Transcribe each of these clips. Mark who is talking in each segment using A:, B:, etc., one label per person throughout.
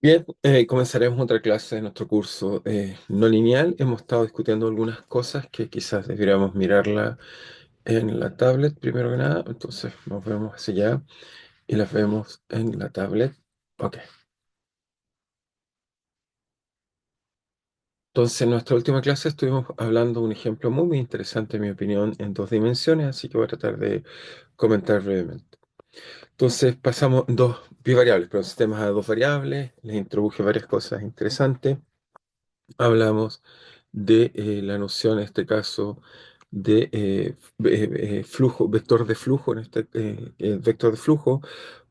A: Bien, comenzaremos otra clase de nuestro curso no lineal. Hemos estado discutiendo algunas cosas que quizás deberíamos mirarla en la tablet primero que nada. Entonces nos vemos hacia allá y las vemos en la tablet. Ok. Entonces en nuestra última clase estuvimos hablando de un ejemplo muy interesante, en mi opinión, en dos dimensiones, así que voy a tratar de comentar brevemente. Entonces pasamos dos bivariables, pero sistemas a dos variables, les introduje varias cosas interesantes. Hablamos de la noción, en este caso, de flujo, vector de flujo, en este vector de flujo,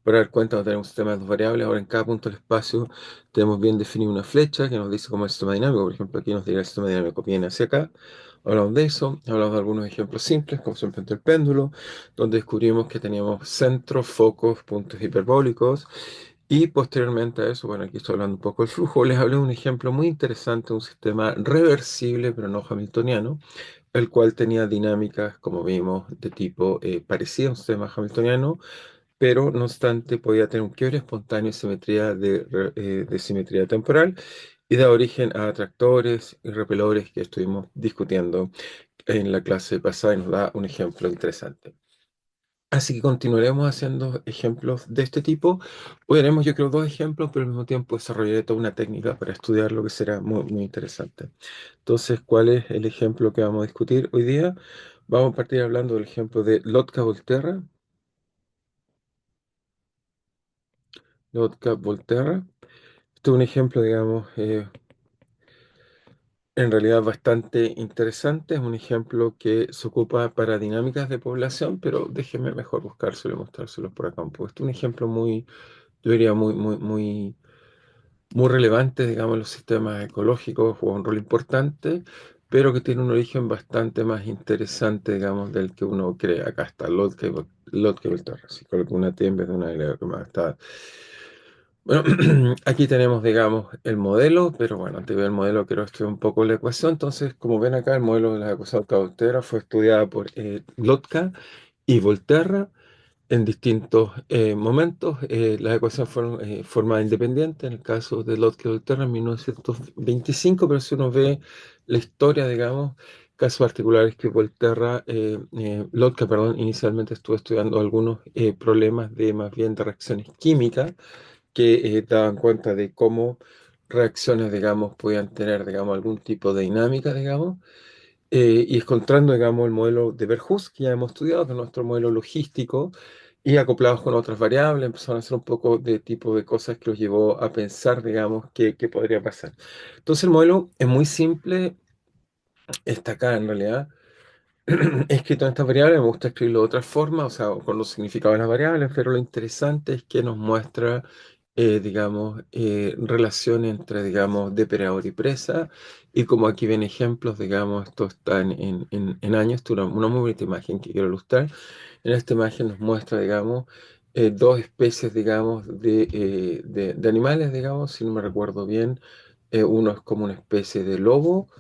A: para dar cuenta de tener un sistema de dos variables. Ahora en cada punto del espacio tenemos bien definido una flecha que nos dice cómo es el sistema dinámico. Por ejemplo, aquí nos dirá el sistema dinámico viene hacia acá. Hablamos de eso, hablamos de algunos ejemplos simples, como siempre el péndulo, donde descubrimos que teníamos centros, focos, puntos hiperbólicos y posteriormente a eso, bueno, aquí estoy hablando un poco del flujo, les hablé de un ejemplo muy interesante, de un sistema reversible, pero no hamiltoniano, el cual tenía dinámicas, como vimos, de tipo parecido a un sistema hamiltoniano, pero no obstante podía tener un quiebre espontáneo y simetría de simetría temporal y da origen a atractores y repelores que estuvimos discutiendo en la clase pasada y nos da un ejemplo interesante. Así que continuaremos haciendo ejemplos de este tipo. Hoy haremos, yo creo, dos ejemplos, pero al mismo tiempo desarrollaré toda una técnica para estudiar lo que será muy interesante. Entonces, ¿cuál es el ejemplo que vamos a discutir hoy día? Vamos a partir hablando del ejemplo de Lotka-Volterra. Lotka-Volterra. Este es un ejemplo, digamos, en realidad bastante interesante. Es un ejemplo que se ocupa para dinámicas de población, pero déjeme mejor buscárselo y mostrárselos por acá un poco. Este es un ejemplo muy, yo diría, muy relevante, digamos, en los sistemas ecológicos, juega un rol importante, pero que tiene un origen bastante más interesante, digamos, del que uno cree. Acá está Lotka-Volterra, si coloco una T en vez de una L, que más está. Bueno, aquí tenemos, digamos, el modelo, pero bueno, antes de ver el modelo quiero estudiar un poco la ecuación. Entonces, como ven acá, el modelo de la ecuación Volterra fue estudiada por Lotka y Volterra en distintos momentos. Las ecuaciones fueron formadas independientes, en el caso de Lotka-Volterra en 1925, pero si uno ve la historia, digamos, casos particulares que Lotka, perdón, inicialmente estuvo estudiando algunos problemas de más bien de reacciones químicas que daban cuenta de cómo reacciones, digamos, podían tener, digamos, algún tipo de dinámica, digamos, y encontrando, digamos, el modelo de Verhulst, que ya hemos estudiado, que es nuestro modelo logístico, y acoplados con otras variables, empezaron a hacer un poco de tipo de cosas que los llevó a pensar, digamos, qué podría pasar. Entonces el modelo es muy simple, está acá en realidad, he escrito en estas variables, me gusta escribirlo de otra forma, o sea, con los significados de las variables, pero lo interesante es que nos muestra, digamos, relación entre, digamos, depredador y presa, y como aquí ven ejemplos, digamos, esto está en años, esto es una muy bonita imagen que quiero ilustrar. En esta imagen nos muestra, digamos, dos especies, digamos, de animales, digamos, si no me recuerdo bien, uno es como una especie de lobo,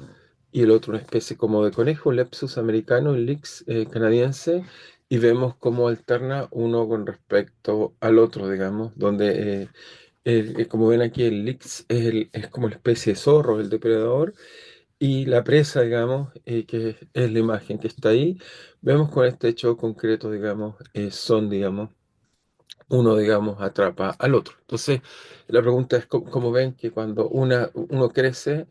A: y el otro una especie como de conejo, Lepsus americano, el Lynx canadiense, y vemos cómo alterna uno con respecto al otro, digamos, donde, como ven aquí, el Lynx es como la especie de zorro, el depredador, y la presa, digamos, que es la imagen que está ahí, vemos con este hecho concreto, digamos, son, digamos, uno, digamos, atrapa al otro. Entonces, la pregunta es, ¿cómo ven que cuando uno crece,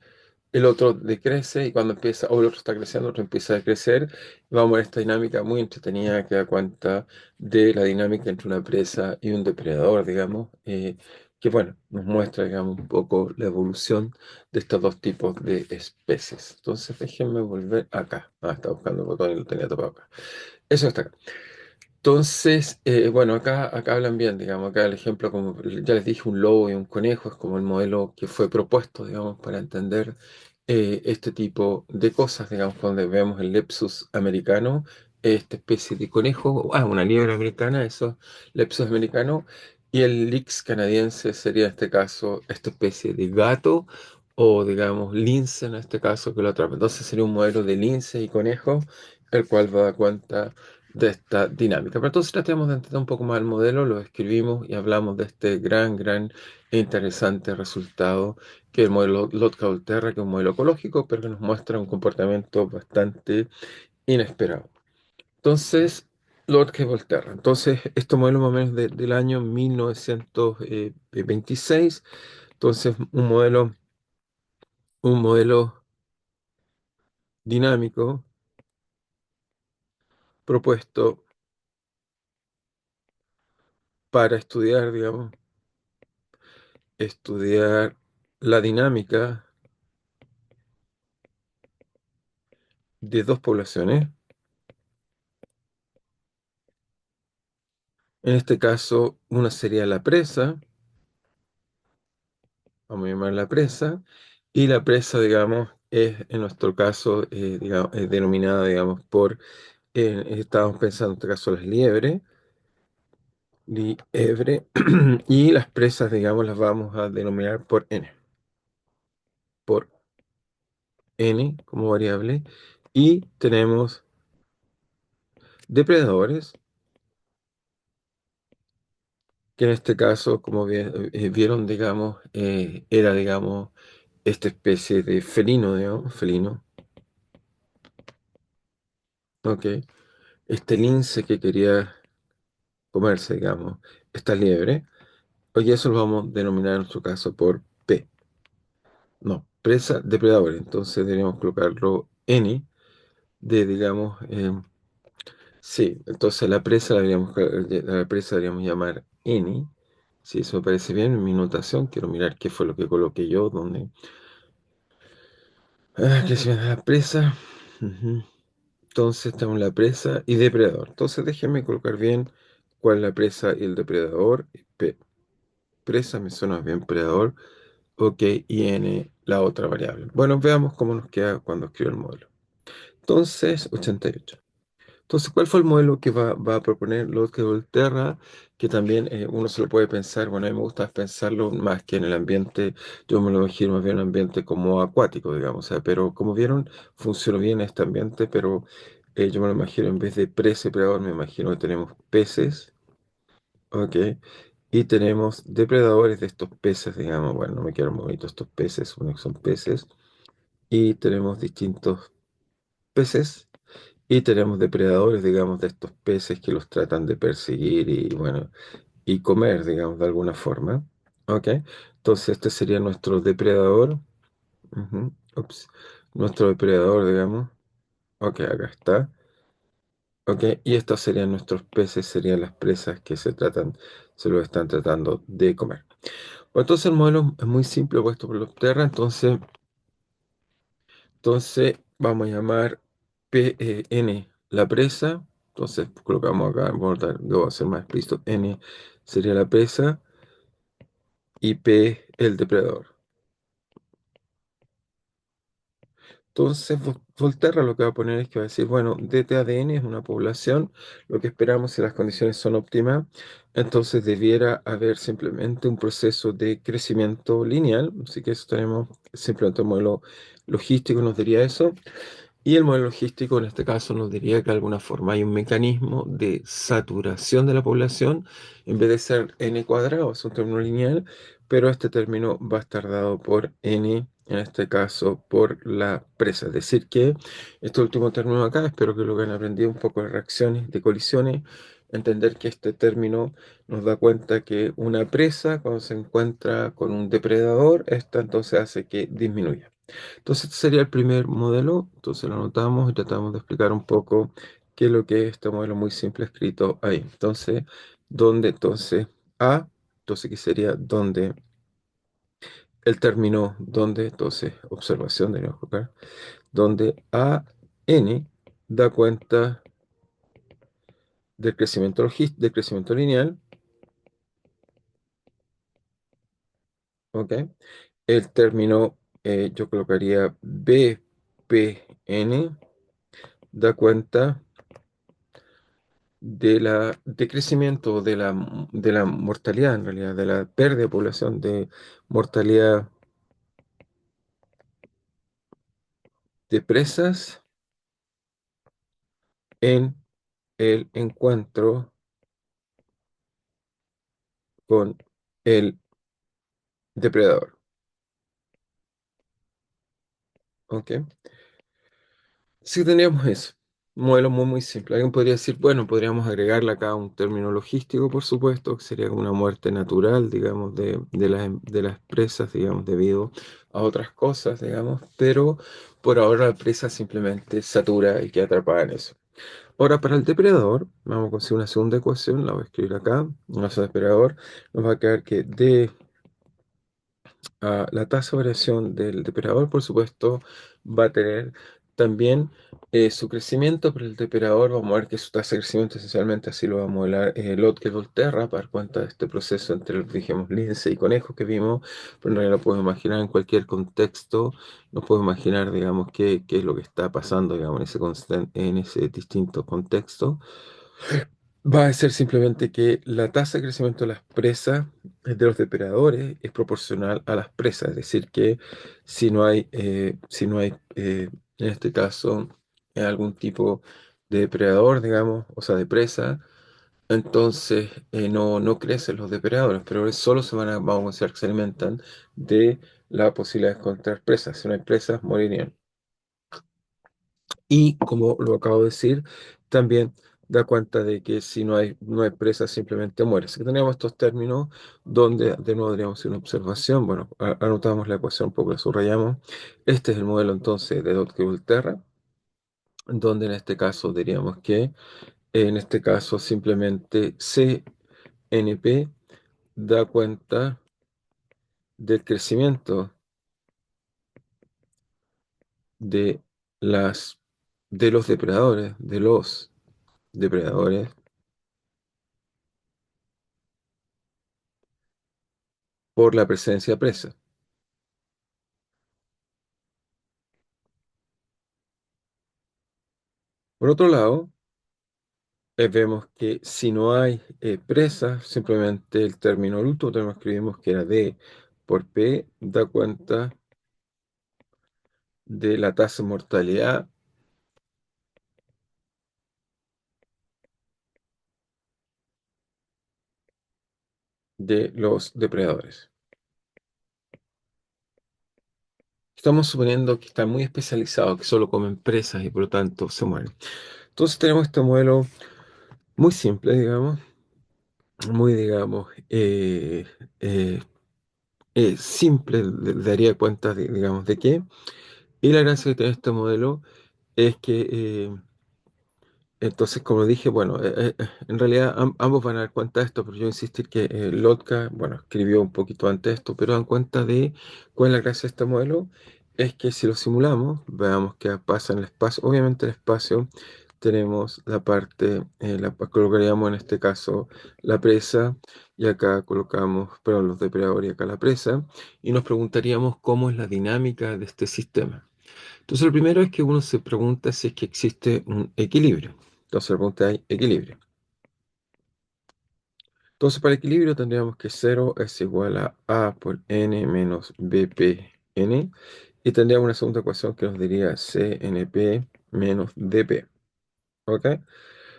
A: el otro decrece y cuando empieza, o el otro está creciendo, el otro empieza a decrecer? Vamos a ver esta dinámica muy entretenida que da cuenta de la dinámica entre una presa y un depredador, digamos, que bueno, nos muestra, digamos, un poco la evolución de estos dos tipos de especies. Entonces, déjenme volver acá. Ah, estaba buscando el botón y lo tenía tapado acá. Eso está acá. Entonces, bueno, acá hablan bien, digamos, acá el ejemplo, como ya les dije, un lobo y un conejo es como el modelo que fue propuesto, digamos, para entender este tipo de cosas, digamos, donde vemos el Lepsus americano, esta especie de conejo, una liebre americana, eso, Lepsus americano, y el Lynx canadiense sería en este caso esta especie de gato, o digamos, lince en este caso que lo atrapa. Entonces sería un modelo de lince y conejo, el cual va a dar cuenta de esta dinámica. Pero entonces tratemos de entender un poco más el modelo, lo escribimos y hablamos de este gran e interesante resultado que es el modelo Lotka-Volterra, que es un modelo ecológico, pero que nos muestra un comportamiento bastante inesperado. Entonces, Lotka-Volterra. Entonces, este modelo más o menos del año 1926. Entonces, un modelo dinámico propuesto para estudiar, digamos, estudiar la dinámica de dos poblaciones. En este caso, una sería la presa, vamos a llamar la presa, y la presa, digamos, es en nuestro caso, digamos, es denominada, digamos, por, estábamos pensando en este caso las liebre, y las presas, digamos, las vamos a denominar por n como variable, y tenemos depredadores, que en este caso, como vieron, digamos, era, digamos, esta especie de felino, digamos, felino, ¿ok? Este lince que quería comerse, digamos, esta liebre, oye, eso lo vamos a denominar en nuestro caso por P, no, presa, depredador, entonces deberíamos colocarlo N de, digamos, sí, entonces la presa deberíamos llamar N, si eso me parece bien, en mi notación, quiero mirar qué fue lo que coloqué yo, donde, que se llama la presa. Ujú. Entonces tenemos la presa y depredador. Entonces déjenme colocar bien cuál es la presa y el depredador. Presa me suena bien, predador. Ok, y n la otra variable. Bueno, veamos cómo nos queda cuando escribo el modelo. Entonces, 88. Entonces, ¿cuál fue el modelo que va a proponer Lotka Volterra? Que también uno se lo puede pensar, bueno, a mí me gusta pensarlo más que en el ambiente, yo me lo imagino más bien en un ambiente como acuático, digamos, o sea, pero como vieron, funcionó bien este ambiente, pero yo me lo imagino en vez de presa y predador, me imagino que tenemos peces, ok, y tenemos depredadores de estos peces, digamos, bueno, no me quedan bonitos estos peces, unos que son peces, y tenemos distintos peces. Y tenemos depredadores, digamos, de estos peces que los tratan de perseguir y, bueno, y comer, digamos, de alguna forma. ¿Ok? Entonces, este sería nuestro depredador. Ujú, ups. Nuestro depredador, digamos. Ok, acá está. Ok, y estos serían nuestros peces, serían las presas que se los están tratando de comer. Bueno, entonces, el modelo es muy simple, puesto por los Terra. Entonces vamos a llamar N la presa. Entonces colocamos acá, lo voy a hacer más explícito. N sería la presa y P el depredador. Entonces Volterra lo que va a poner es que va a decir, bueno, DTADN es una población, lo que esperamos si las condiciones son óptimas, entonces debiera haber simplemente un proceso de crecimiento lineal, así que eso tenemos simplemente un modelo logístico nos diría eso. Y el modelo logístico en este caso nos diría que de alguna forma hay un mecanismo de saturación de la población, en vez de ser n cuadrado, es un término lineal, pero este término va a estar dado por n, en este caso por la presa. Es decir que este último término acá, espero que lo hayan aprendido un poco de reacciones, de colisiones, entender que este término nos da cuenta que una presa cuando se encuentra con un depredador, esta entonces hace que disminuya. Entonces, este sería el primer modelo. Entonces lo anotamos y tratamos de explicar un poco qué es lo que es este modelo muy simple escrito ahí. Entonces, donde entonces A, entonces que sería donde el término donde, entonces observación de colocar, donde A n da cuenta del crecimiento lineal, ¿ok? El término yo colocaría B P n da cuenta de la decrecimiento de la mortalidad, en realidad, de la pérdida de población, de mortalidad de presas en el encuentro con el depredador. ¿Ok? Sí, tendríamos eso. Un modelo muy, muy simple. Alguien podría decir, bueno, podríamos agregarle acá un término logístico, por supuesto, que sería como una muerte natural, digamos, de las presas, digamos, debido a otras cosas, digamos, pero por ahora la presa simplemente satura y queda atrapada en eso. Ahora, para el depredador, vamos a conseguir una segunda ecuación, la voy a escribir acá. Nuestro depredador nos va a quedar que D la tasa de variación del depredador, por supuesto, va a tener también su crecimiento, pero el depredador vamos a ver que su tasa de crecimiento esencialmente así lo va a modelar Lotka y Volterra para dar cuenta de este proceso entre, dijimos, lince y conejo que vimos, pero en realidad lo podemos imaginar en cualquier contexto, nos podemos imaginar, digamos, qué es lo que está pasando, digamos, en ese distinto contexto. Va a ser simplemente que la tasa de crecimiento de las presas de los depredadores es proporcional a las presas, es decir, que si no hay en este caso, algún tipo de depredador, digamos, o sea, de presa, entonces no crecen los depredadores, pero solo vamos a considerar que se alimentan de la posibilidad de encontrar presas. Si no hay presas, morirían. Y como lo acabo de decir, también da cuenta de que si no hay presa, simplemente muere. Así que tenemos estos términos donde de nuevo deberíamos hacer una observación. Bueno, anotamos la ecuación, un poco la subrayamos. Este es el modelo entonces de Dott-Volterra, donde en este caso diríamos que en este caso simplemente CNP da cuenta del crecimiento de las de los depredadores por la presencia de presa. Por otro lado, vemos que si no hay presa, simplemente el término luto, tenemos escribimos que era D por P, da cuenta de la tasa de mortalidad de los depredadores. Estamos suponiendo que están muy especializados, que solo comen presas y por lo tanto se mueren. Entonces tenemos este modelo muy simple, digamos, muy, digamos, eh, simple, daría cuenta, digamos, de qué. Y la gracia que tiene este modelo es que entonces, como dije, bueno, en realidad ambos van a dar cuenta de esto, pero yo insistir que Lotka, bueno, escribió un poquito antes esto, pero dan cuenta de cuál es la gracia de este modelo, es que si lo simulamos, veamos qué pasa en el espacio. Obviamente en el espacio tenemos la parte, colocaríamos en este caso la presa, y acá colocamos, perdón, los depredadores y acá la presa, y nos preguntaríamos cómo es la dinámica de este sistema. Entonces, lo primero es que uno se pregunta si es que existe un equilibrio. Entonces, la pregunta es equilibrio. Entonces, para el equilibrio tendríamos que cero es igual a A por N menos BPN. Y tendríamos una segunda ecuación que nos diría CNP menos DP. ¿Ok?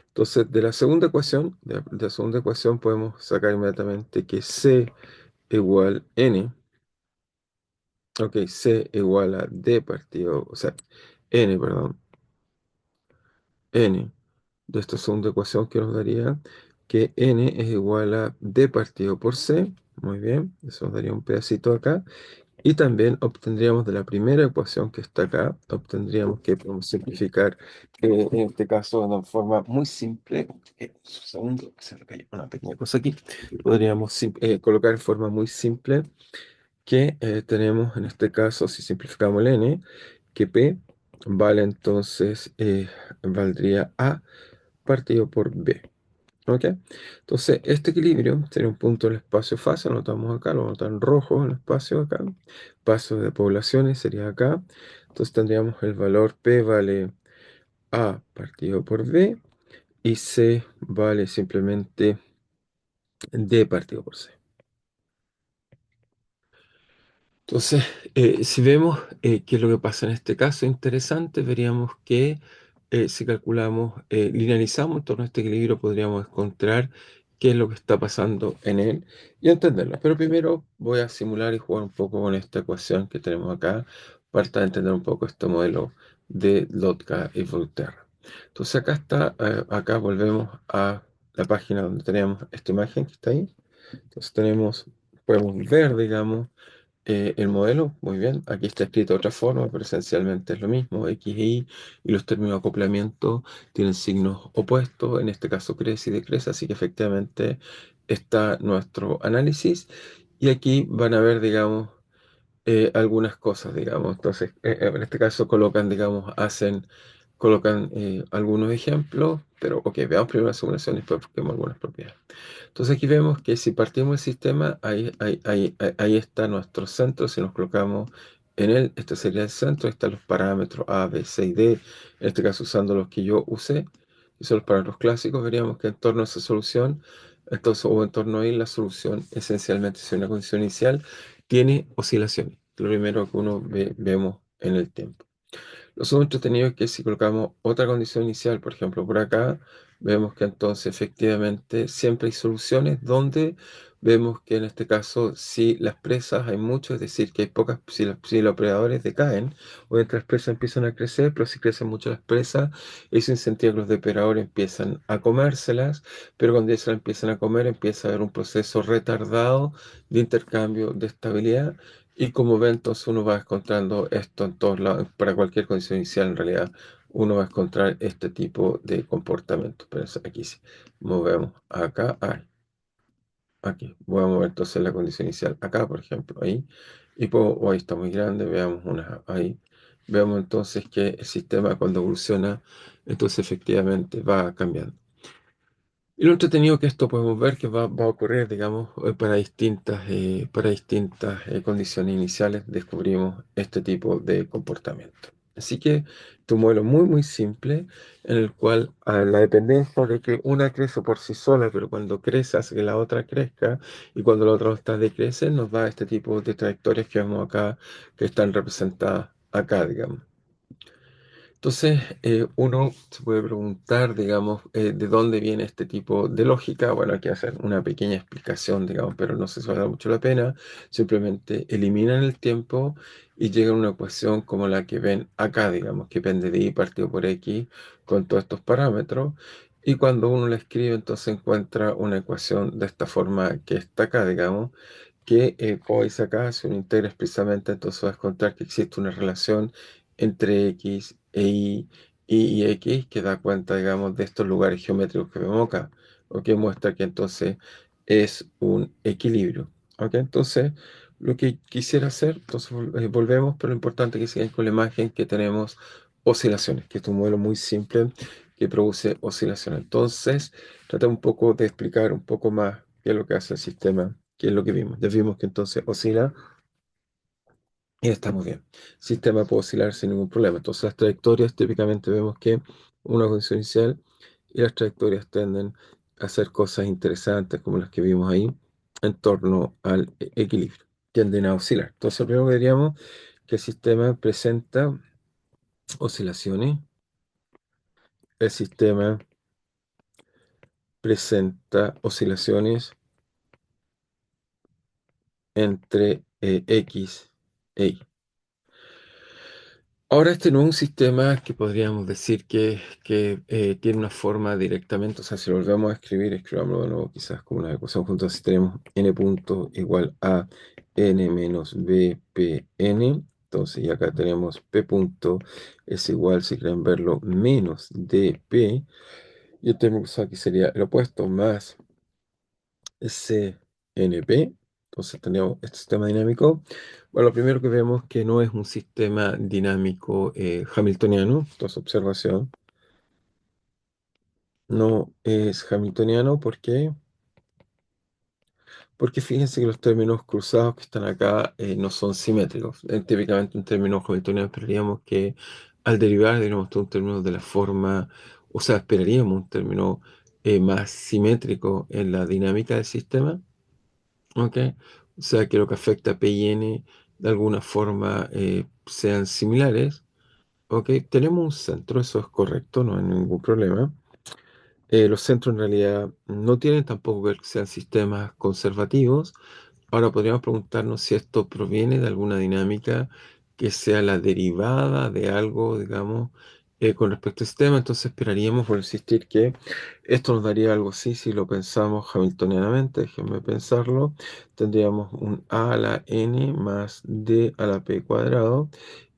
A: Entonces, de la segunda ecuación podemos sacar inmediatamente que C igual N. Ok, C igual a D partido, o sea, N, perdón, N de esta segunda ecuación que nos daría que n es igual a d partido por c. Muy bien, eso nos daría un pedacito acá. Y también obtendríamos de la primera ecuación que está acá, obtendríamos que podemos simplificar en este caso de una forma muy simple. Un segundo, que se me cayó una pequeña cosa aquí. Podríamos colocar en forma muy simple que tenemos en este caso, si simplificamos el n, que p vale entonces, valdría a partido por B. ¿Ok? Entonces, este equilibrio sería un punto del espacio fase, anotamos acá, lo anotan en rojo el espacio acá. Paso de poblaciones sería acá. Entonces tendríamos el valor P vale A partido por B y C vale simplemente D partido por C. Entonces, si vemos qué es lo que pasa en este caso, interesante, veríamos que si calculamos, linealizamos en torno a este equilibrio, podríamos encontrar qué es lo que está pasando en él y entenderlo. Pero primero voy a simular y jugar un poco con esta ecuación que tenemos acá para tratar de entender un poco este modelo de Lotka y Volterra. Entonces acá está, acá volvemos a la página donde tenemos esta imagen que está ahí. Entonces tenemos, podemos ver, digamos, el modelo, muy bien, aquí está escrito de otra forma, pero esencialmente es lo mismo. X y los términos de acoplamiento tienen signos opuestos, en este caso crece y decrece, así que efectivamente está nuestro análisis. Y aquí van a ver, digamos, algunas cosas, digamos. Entonces, en este caso colocan, digamos, colocan algunos ejemplos, pero ok, veamos primero la simulación y después busquemos algunas propiedades. Entonces aquí vemos que si partimos del sistema, ahí está nuestro centro. Si nos colocamos en él, este sería el centro. Ahí están los parámetros A, B, C y D. En este caso usando los que yo usé, que son los parámetros clásicos, veríamos que en torno a esa solución, entonces, o en torno a ahí, la solución esencialmente, si una condición inicial, tiene oscilaciones. Lo primero que vemos en el tiempo. Lo segundo entretenido es que si colocamos otra condición inicial, por ejemplo, por acá, vemos que entonces efectivamente siempre hay soluciones donde vemos que en este caso si las presas hay mucho, es decir, que hay pocas, si los predadores decaen, obviamente las presas empiezan a crecer, pero si crecen mucho las presas, eso incentiva que los depredadores empiezan a comérselas, pero cuando ya se las empiezan a comer, empieza a haber un proceso retardado de intercambio de estabilidad y como ve, entonces uno va encontrando esto en todos lados, para cualquier condición inicial en realidad, uno va a encontrar este tipo de comportamiento. Pero aquí sí, movemos acá, aquí. Voy a mover entonces la condición inicial acá, por ejemplo, ahí. Y puedo, ahí está muy grande, veamos una ahí. Veamos entonces que el sistema cuando evoluciona, entonces efectivamente va cambiando. Y lo entretenido que esto podemos ver que va a ocurrir, digamos, para distintas condiciones iniciales, descubrimos este tipo de comportamiento. Así que es un modelo muy, muy simple en el cual a la dependencia de que una crece por sí sola, pero cuando crece hace que la otra crezca y cuando la otra está decrece, nos da este tipo de trayectorias que vemos acá, que están representadas acá, digamos. Entonces, uno se puede preguntar, digamos, de dónde viene este tipo de lógica. Bueno, hay que hacer una pequeña explicación, digamos, pero no sé si vale mucho la pena. Simplemente eliminan el tiempo y llegan a una ecuación como la que ven acá, digamos, que depende de y partido por x con todos estos parámetros. Y cuando uno la escribe, entonces encuentra una ecuación de esta forma que está acá, digamos, que, como dice acá, si uno integra expresamente, entonces vas a encontrar que existe una relación entre X e Y y X que da cuenta, digamos, de estos lugares geométricos que vemos acá, o que muestra que entonces es un equilibrio. ¿Ok? Entonces, lo que quisiera hacer, entonces volvemos, pero lo importante es que sigan con la imagen que tenemos oscilaciones, que es un modelo muy simple que produce oscilaciones. Entonces, trata un poco de explicar un poco más qué es lo que hace el sistema, qué es lo que vimos. Ya vimos que entonces oscila y está muy bien. El sistema puede oscilar sin ningún problema. Entonces las trayectorias típicamente vemos que una condición inicial y las trayectorias tienden a hacer cosas interesantes como las que vimos ahí en torno al equilibrio. Tienden a oscilar. Entonces lo primero que diríamos que el sistema presenta oscilaciones. El sistema presenta oscilaciones entre X e Y. Ahora este no es un sistema que podríamos decir que tiene una forma directamente, o sea, si lo volvemos a escribir, escribámoslo de nuevo quizás como una ecuación juntos, así tenemos n punto igual a n menos b p n, entonces y acá tenemos p punto es igual, si quieren verlo, menos dp, y el término que usamos aquí sería el opuesto más CNP. Entonces tenemos este sistema dinámico. Bueno, lo primero que vemos que no es un sistema dinámico hamiltoniano. Entonces, observación, no es hamiltoniano. ¿Por qué? Porque fíjense que los términos cruzados que están acá no son simétricos. Típicamente un término hamiltoniano esperaríamos que al derivar diríamos un término de la forma, o sea, esperaríamos un término más simétrico en la dinámica del sistema. ¿Ok? O sea que lo que afecta a P y N de alguna forma sean similares. Ok, tenemos un centro, eso es correcto, no hay ningún problema. Los centros en realidad no tienen tampoco que sean sistemas conservativos. Ahora podríamos preguntarnos si esto proviene de alguna dinámica que sea la derivada de algo, digamos, con respecto al sistema. Entonces esperaríamos, por insistir, que esto nos daría algo así si lo pensamos hamiltonianamente. Déjenme pensarlo. Tendríamos un a a la n más d a la p cuadrado.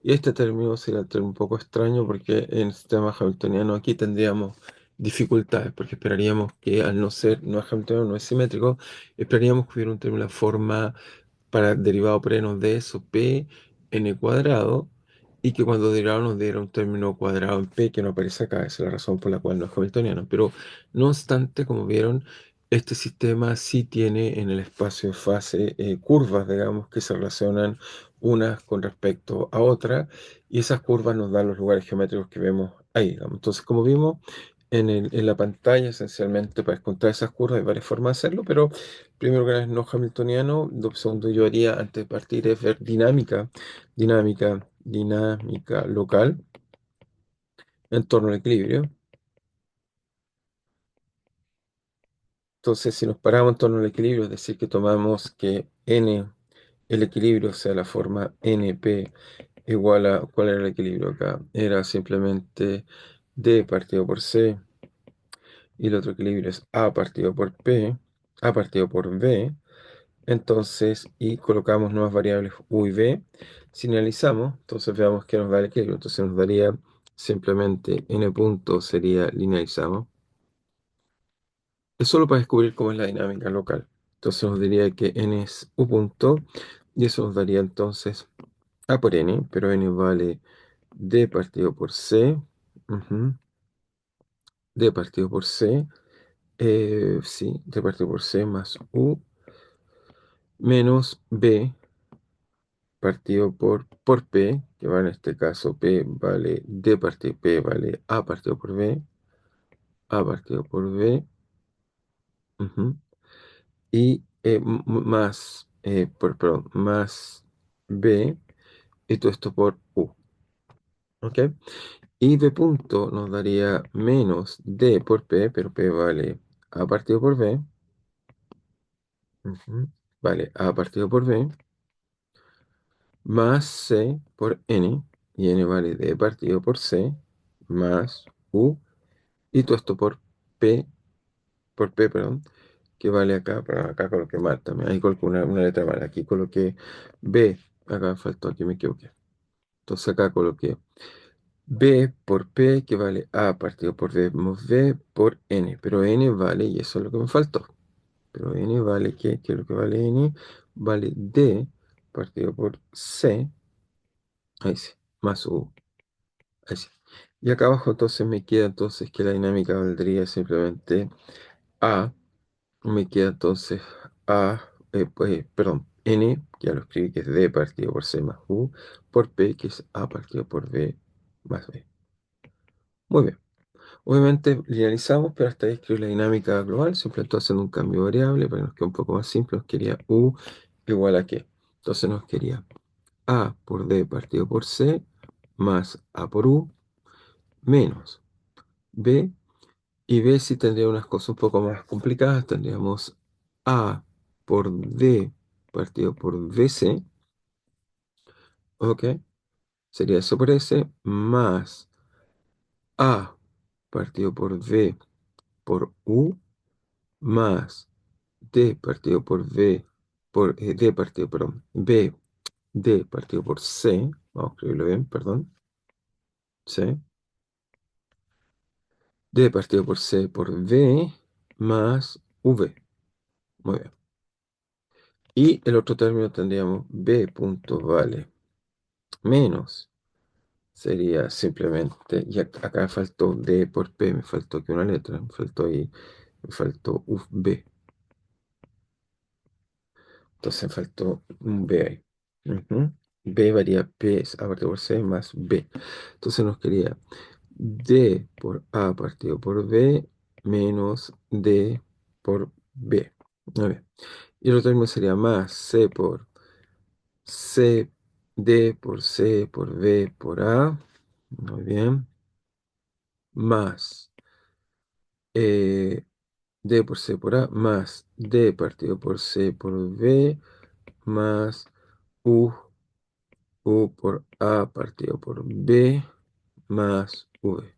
A: Y este término sería un término un poco extraño porque en el sistema hamiltoniano aquí tendríamos dificultades, porque esperaríamos que al no ser, no es hamiltoniano, no es simétrico, esperaríamos que hubiera un término de la forma para derivado por e nos dé eso p n cuadrado y que cuando derivado nos diera un término cuadrado en p que no aparece acá. Esa es la razón por la cual no es hamiltoniano. Pero no obstante, como vieron, este sistema sí tiene en el espacio de fase curvas, digamos, que se relacionan unas con respecto a otras y esas curvas nos dan los lugares geométricos que vemos ahí, digamos. Entonces, como vimos en la pantalla, esencialmente para encontrar esas curvas hay varias formas de hacerlo, pero primero que nada es no hamiltoniano. Lo segundo yo haría antes de partir es ver dinámica local en torno al equilibrio. Entonces, si nos paramos en torno al equilibrio, es decir, que tomamos que n, el equilibrio, sea la forma np igual a, ¿cuál era el equilibrio acá? Era simplemente d partido por c, y el otro equilibrio es a partido por p, a partido por b. Entonces, y colocamos nuevas variables u y v. Si analizamos, entonces veamos que nos da el equilibrio. Entonces nos daría simplemente n punto sería linealizamos. Es solo para descubrir cómo es la dinámica local. Entonces nos diría que n es u punto y eso nos daría entonces a por n, pero n vale d partido por c. Ujú, d partido por c. Sí, d partido por c más u menos b partido por P, que va en este caso P vale D partido P vale A partido por B, A partido por B, ujú, y más, perdón, más B, y todo esto por U, ¿ok? Y B punto nos daría menos D por P, pero P vale A partido por B, ujú, vale A partido por B, más C por N, y N vale D partido por C, más U. Y todo esto por P, perdón, que vale acá, pero acá coloqué mal también. Ahí coloqué una letra mal. Aquí coloqué B. Acá me faltó, aquí me equivoqué. Entonces acá coloqué B por P, que vale A partido por B, más B por N. Pero N vale, y eso es lo que me faltó. Pero N vale, ¿qué es lo que vale N? Vale D partido por C, ahí sí, más U, ahí sí. Y acá abajo entonces me queda entonces que la dinámica valdría simplemente A. Me queda entonces A, pues, perdón, N, ya lo escribí, que es D partido por C más U, por P, que es A partido por B más B. Muy bien. Obviamente linealizamos, pero hasta ahí escribir la dinámica global, simplemente haciendo un cambio de variable para que nos quede un poco más simple. Nos quería U igual a qué. Entonces nos quería A por D partido por C más A por U menos B. Y B si tendría unas cosas un poco más complicadas. Tendríamos A por D partido por DC, ¿ok? Sería eso por S, más A partido por D por U, más D partido por B, D partido, perdón, B, D partido por C, vamos a escribirlo bien, perdón, C, D partido por C por D, más V. Muy bien. Y el otro término tendríamos B punto vale menos. Sería simplemente, y acá me faltó D por P, me faltó aquí una letra, me faltó ahí, me faltó B. Entonces me faltó un B ahí. Ujú. B varía P es A partido por C más B. Entonces nos quería D por A partido por B menos D por B. Muy bien. Y el otro término sería más C por C, D por C por B por A Muy bien. Más eh, D por C por A, más D partido por C por B, más U por A partido por B, más V.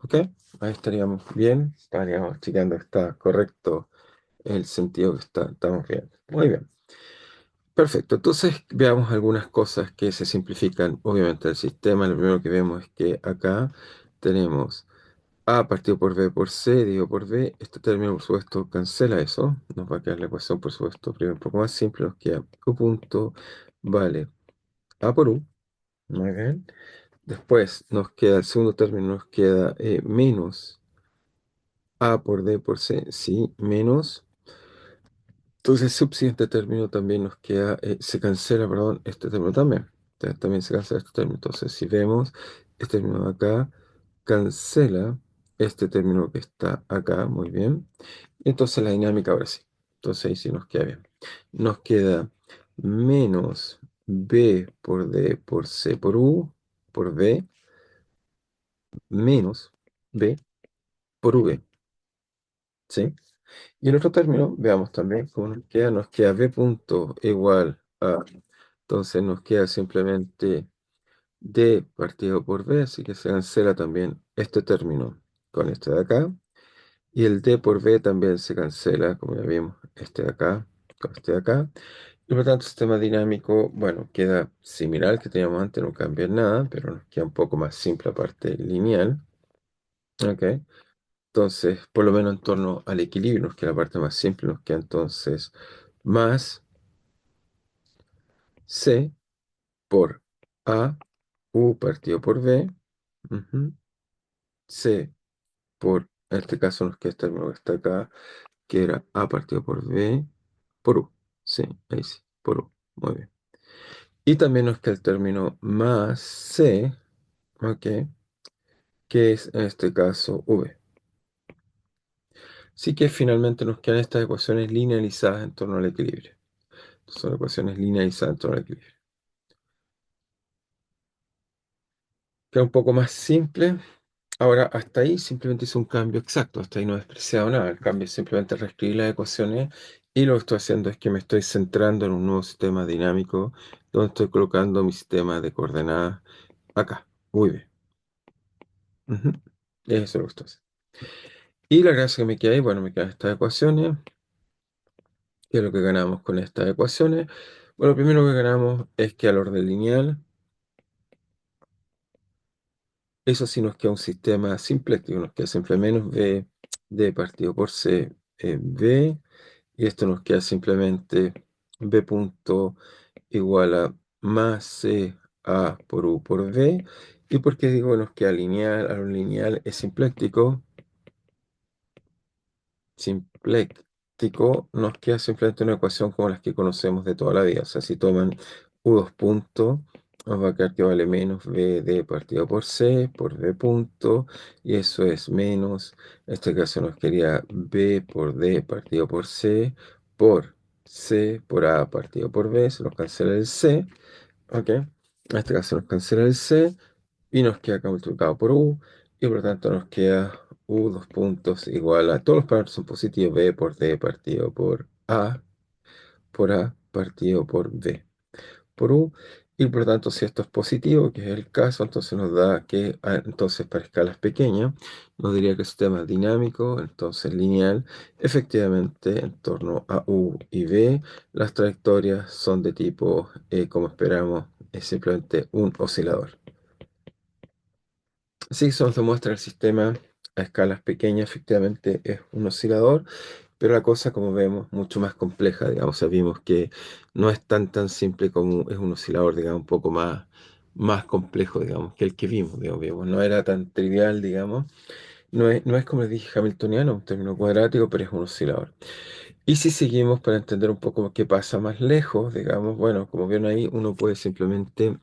A: ¿Ok? Ahí estaríamos bien. Estaríamos chequeando que está correcto el sentido que estamos viendo. Muy bien. Perfecto. Entonces veamos algunas cosas que se simplifican, obviamente, el sistema. Lo primero que vemos es que acá tenemos A partido por B por C, dividido por B. Este término, por supuesto, cancela eso. Nos va a quedar la ecuación, por supuesto, primero un poco más simple. Nos queda U punto vale A por U. Muy bien. Después nos queda el segundo término, nos queda menos A por D por C, sí, menos. Entonces, el subsiguiente término también nos queda, se cancela, perdón, este término también. También se cancela este término. Entonces, si vemos, este término de acá cancela este término que está acá, muy bien. Entonces, la dinámica ahora sí. Entonces, ahí sí nos queda bien. Nos queda menos B por D por C por U por B menos B por V, ¿sí? Y el otro término, veamos también cómo nos queda B punto igual a, entonces nos queda simplemente D partido por B, así que se cancela también este término con este de acá, y el D por B también se cancela, como ya vimos, este de acá con este de acá, y por lo tanto el sistema dinámico, bueno, queda similar al que teníamos antes, no cambia nada, pero nos queda un poco más simple aparte lineal, ¿ok? Entonces, por lo menos en torno al equilibrio, nos queda la parte más simple, nos queda entonces más C por A, U partido por B, ujú, C por, en este caso nos queda este término que está acá, que era A partido por B, por U. Sí, ahí sí, por U. Muy bien. Y también nos queda el término más C, ok, que es en este caso V. Así que finalmente nos quedan estas ecuaciones linealizadas en torno al equilibrio. Son ecuaciones linealizadas en torno al equilibrio. Queda un poco más simple. Ahora, hasta ahí simplemente hice un cambio exacto, hasta ahí no he despreciado nada. El cambio es simplemente reescribir las ecuaciones y lo que estoy haciendo es que me estoy centrando en un nuevo sistema dinámico donde estoy colocando mi sistema de coordenadas acá. Muy bien. Ujú. Eso es lo que estoy haciendo. Y la gracia que me queda ahí, bueno, me quedan estas ecuaciones. ¿Qué es lo que ganamos con estas ecuaciones? Bueno, lo primero que ganamos es que al orden lineal, eso sí nos queda un sistema simpléctico, nos queda siempre menos b d partido por c b, y esto nos queda simplemente b punto igual a más c a por u por b. ¿Y por qué digo nos queda lineal? A lo lineal es simpléctico. Simpléctico nos queda simplemente una ecuación como las que conocemos de toda la vida. O sea, si toman u dos puntos, nos va a quedar que vale menos b d partido por c por b punto, y eso es menos, en este caso nos quedaría b por d partido por c por a partido por b, se nos cancela el c, ¿ok? En este caso nos cancela el c, y nos queda acá multiplicado por u, y por lo tanto nos queda u dos puntos igual a, todos los parámetros son positivos, b por d partido por a partido por b por u, y por lo tanto si esto es positivo, que es el caso, entonces nos da que, entonces para escalas pequeñas, nos diría que el sistema es dinámico, entonces lineal, efectivamente en torno a u y b, las trayectorias son de tipo, como esperamos, es simplemente un oscilador. Sí, eso nos demuestra el sistema a escalas pequeñas, efectivamente es un oscilador, pero la cosa, como vemos, mucho más compleja, digamos. O sea, vimos que no es tan simple como es un oscilador, digamos, un poco más complejo, digamos, que el que vimos, digamos. No era tan trivial, digamos. No es como les dije, hamiltoniano, un término cuadrático, pero es un oscilador. Y si seguimos para entender un poco qué pasa más lejos, digamos, bueno, como vieron ahí, uno puede simplemente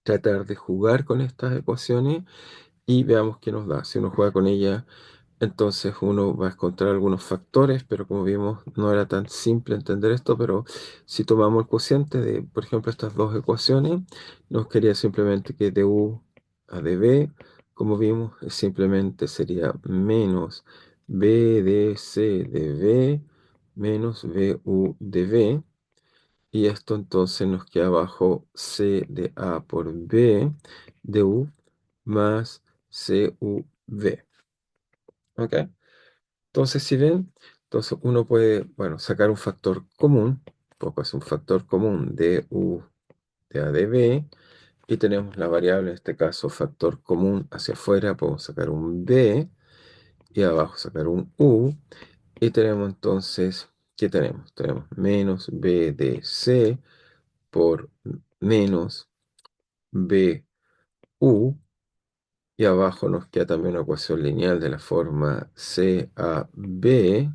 A: tratar de jugar con estas ecuaciones y veamos qué nos da. Si uno juega con ella, Entonces uno va a encontrar algunos factores, pero como vimos, no era tan simple entender esto, pero si tomamos el cociente de, por ejemplo, estas dos ecuaciones, nos quería simplemente que de u a db, como vimos, simplemente sería menos b de c de b menos bu de b, y esto entonces nos queda abajo c de a por b de u más cu v. ¿Ok? Entonces, si ven, entonces uno puede, bueno, sacar un factor común, poco es un factor común de u de a de b, y tenemos la variable, en este caso, factor común hacia afuera, podemos sacar un b, y abajo sacar un u, y tenemos entonces, ¿qué tenemos? Tenemos menos b de c por menos b u, y abajo nos queda también una ecuación lineal de la forma c a b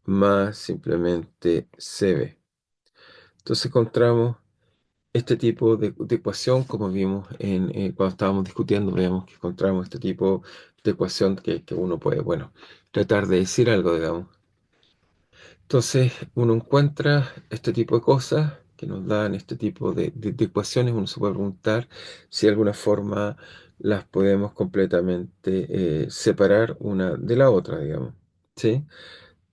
A: más simplemente CB. Entonces encontramos este tipo de ecuación, como vimos cuando estábamos discutiendo, veíamos que encontramos este tipo de ecuación que uno puede, bueno, tratar de decir algo, digamos. Entonces uno encuentra este tipo de cosas que nos dan este tipo de ecuaciones, uno se puede preguntar si de alguna forma las podemos completamente separar una de la otra, digamos. ¿Sí?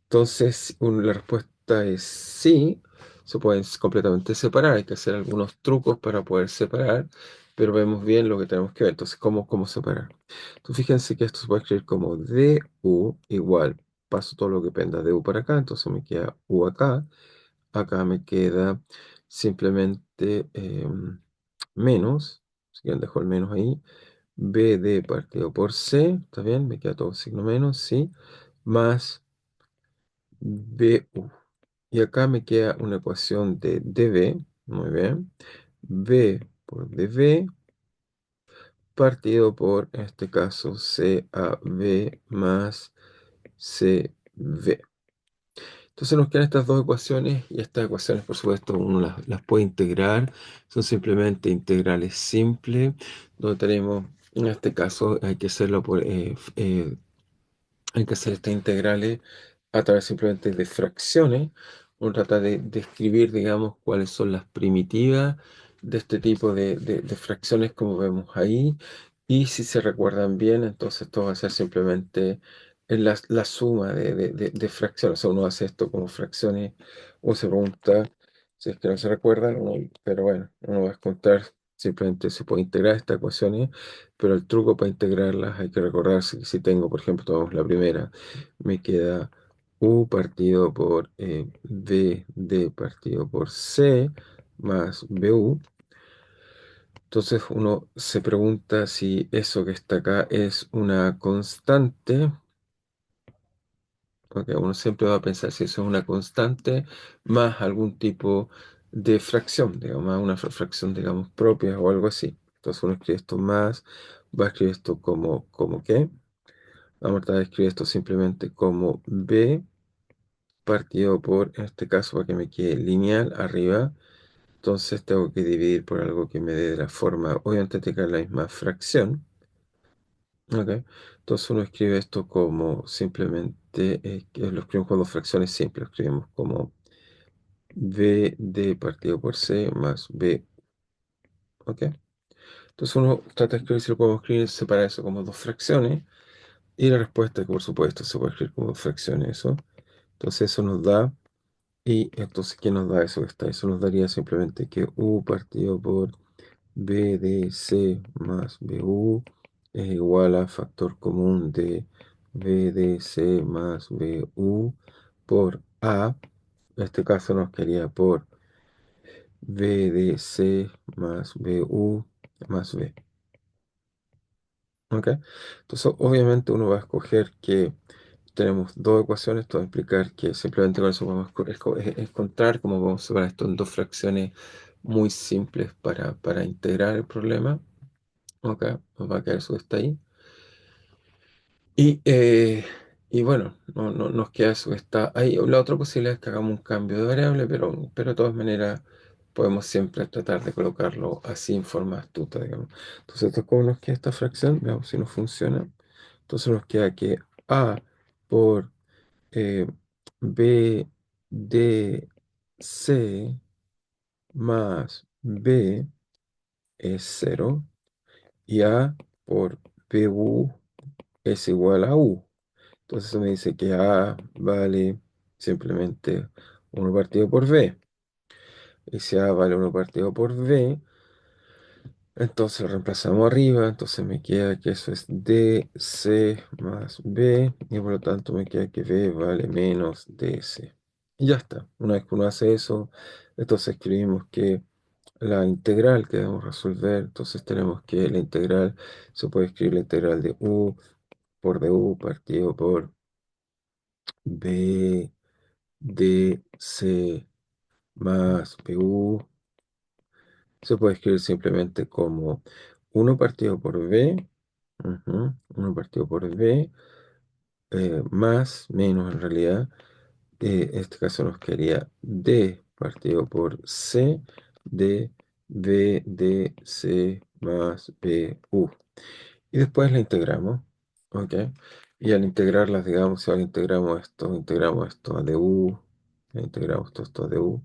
A: Entonces, la respuesta es sí, se pueden completamente separar, hay que hacer algunos trucos para poder separar, pero vemos bien lo que tenemos que ver. Entonces, ¿cómo separar? Entonces, fíjense que esto se puede escribir como du igual, paso todo lo que penda de u para acá, entonces me queda u acá, acá me queda simplemente menos, si quieren dejo el menos ahí, bd partido por c, ¿está bien? Me queda todo signo menos, sí, más bu. Y acá me queda una ecuación de dB, muy bien, b por dB partido por, en este caso, CAB más CV. Entonces nos quedan estas dos ecuaciones, y estas ecuaciones, por supuesto, uno las puede integrar, son simplemente integrales simples, donde tenemos, en este caso, hay que hacerlo por hay que hacer estas integrales a través simplemente de fracciones. Uno trata de escribir, digamos, cuáles son las primitivas de este tipo de fracciones, como vemos ahí. Y si se recuerdan bien, entonces esto va a ser simplemente la suma de fracciones. O sea, uno hace esto como fracciones, o se pregunta si es que no se recuerdan, pero bueno, uno va a contar, simplemente se puede integrar estas ecuaciones, pero el truco para integrarlas hay que recordarse que si tengo, por ejemplo, tomamos la primera, me queda u partido por bd partido por c más bu. Entonces uno se pregunta si eso que está acá es una constante. Ok, uno siempre va a pensar si eso es una constante más algún tipo de fracción, digamos, más una fracción, digamos, propia o algo así. Entonces uno escribe esto más, va a escribir esto como ¿qué? Vamos a tratar de escribir esto simplemente como b partido por, en este caso, para que me quede lineal arriba. Entonces tengo que dividir por algo que me dé de la forma, obviamente tenga la misma fracción. ¿Ok? Entonces uno escribe esto como simplemente, que lo escribimos con dos fracciones simples, lo escribimos como bd partido por c más b. ¿Ok? Entonces uno trata de escribir, si lo podemos escribir, separar eso como dos fracciones. Y la respuesta, que por supuesto se puede escribir como dos fracciones, eso. Entonces eso nos da, y entonces, ¿qué nos da eso que está? Eso nos daría simplemente que u partido por b de c más bu es igual a factor común de b de c más bu por a. En este caso nos quedaría por b de c más bu más b. ¿Ok? Entonces, obviamente uno va a escoger que tenemos dos ecuaciones, esto va a implicar que simplemente con eso podemos encontrar cómo vamos a separar esto en dos fracciones muy simples para integrar el problema. Ok, nos va a quedar eso que está ahí. Y, eh, y bueno, nos queda eso que está ahí. La otra posibilidad es que hagamos un cambio de variable, pero de todas maneras podemos siempre tratar de colocarlo así en forma astuta, digamos. Entonces, esto es como nos queda esta fracción, veamos si nos funciona. Entonces nos queda que A por eh, B de C más B es cero y A por BU es igual a U. Entonces eso me dice que A vale simplemente 1 partido por B. Y si A vale 1 partido por B, entonces lo reemplazamos arriba. Entonces me queda que eso es DC más B. Y por lo tanto me queda que B vale menos DC. Y ya está. Una vez que uno hace eso, entonces escribimos que la integral que debemos resolver, entonces tenemos que la integral, se puede escribir la integral de U por du partido por B DC más BU. Se puede escribir simplemente como 1 partido por B, 1 partido por B, más, menos en realidad. En este caso nos quedaría D partido por C de B de C más BU. Y después la integramos, ¿ok? Y al integrarlas, digamos, si ahora integramos esto a DU, integramos todo esto a DU.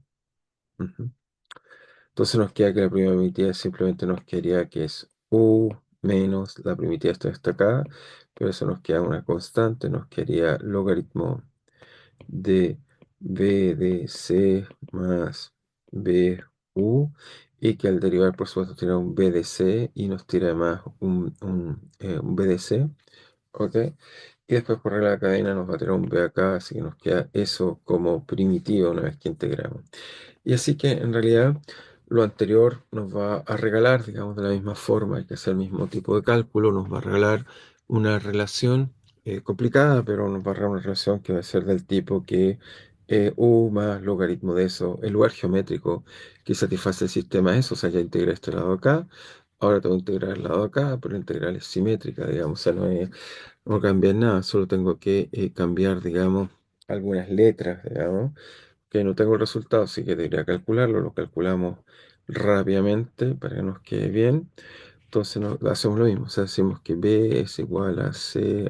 A: Entonces nos queda que la primera primitiva simplemente nos quedaría que es U menos la primitiva está destacada, pero eso nos queda una constante, nos quedaría logaritmo de B de C más BU, y que al derivar por supuesto tira un B de C y nos tira además un B de C, ¿ok? Y después por regla de la cadena nos va a tirar un B acá, así que nos queda eso como primitiva una vez que integramos. Y así que en realidad lo anterior nos va a regalar, digamos, de la misma forma, hay que hacer el mismo tipo de cálculo, nos va a regalar una relación complicada, pero nos va a regalar una relación que va a ser del tipo que U más logaritmo de eso, el lugar geométrico que satisface el sistema es, o sea, ya integré este lado acá, ahora tengo que integrar el lado acá, pero la integral es simétrica, digamos, o sea, no cambia nada, solo tengo que cambiar, digamos, algunas letras, digamos, que no tengo el resultado, así que debería calcularlo. Lo calculamos rápidamente para que nos quede bien. Entonces hacemos lo mismo. O sea, decimos que B es igual a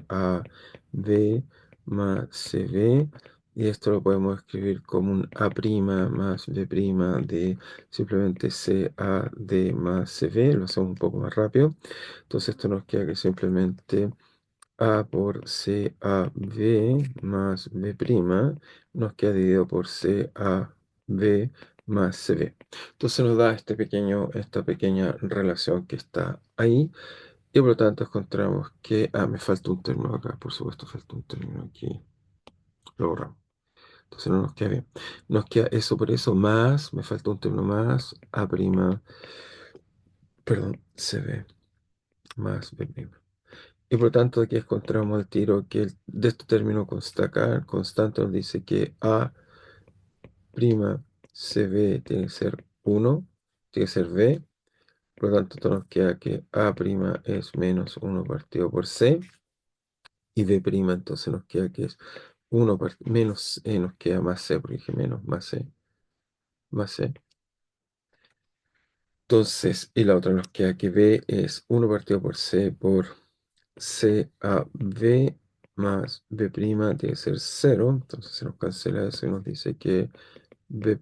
A: CAB más CB. Y esto lo podemos escribir como un A' más B' de simplemente CAD más CB. Lo hacemos un poco más rápido. Entonces esto nos queda que simplemente A por CAB más B' nos queda dividido por CAB más CB. Entonces nos da esta pequeña relación que está ahí. Y por lo tanto encontramos que... me falta un término acá, por supuesto, falta un término aquí. Lo borramos. Entonces no nos queda bien. Nos queda eso por eso más, me falta un término más, perdón, CB más B'. Y por lo tanto aquí encontramos al tiro que de este término constante nos dice que A' CB tiene que ser 1, tiene que ser B. Por lo tanto, esto nos queda que A' es menos 1 partido por C. Y B' entonces nos queda que es 1 menos E, nos queda más C, porque dije menos, más C, más C. Entonces, y la otra nos queda que B es 1 partido por C por CAB más B' tiene que ser 0, entonces se nos cancela eso y nos dice que B'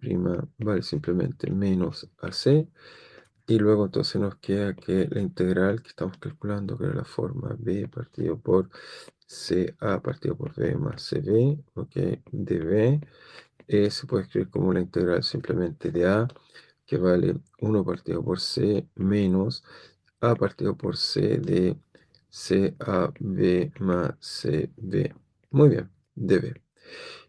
A: vale simplemente menos AC, y luego entonces nos queda que la integral que estamos calculando, que era la forma B partido por CA partido por B más CB, ok, de B, se puede escribir como una integral simplemente de A, que vale 1 partido por C menos A partido por C de CAB más CB. Muy bien, de B.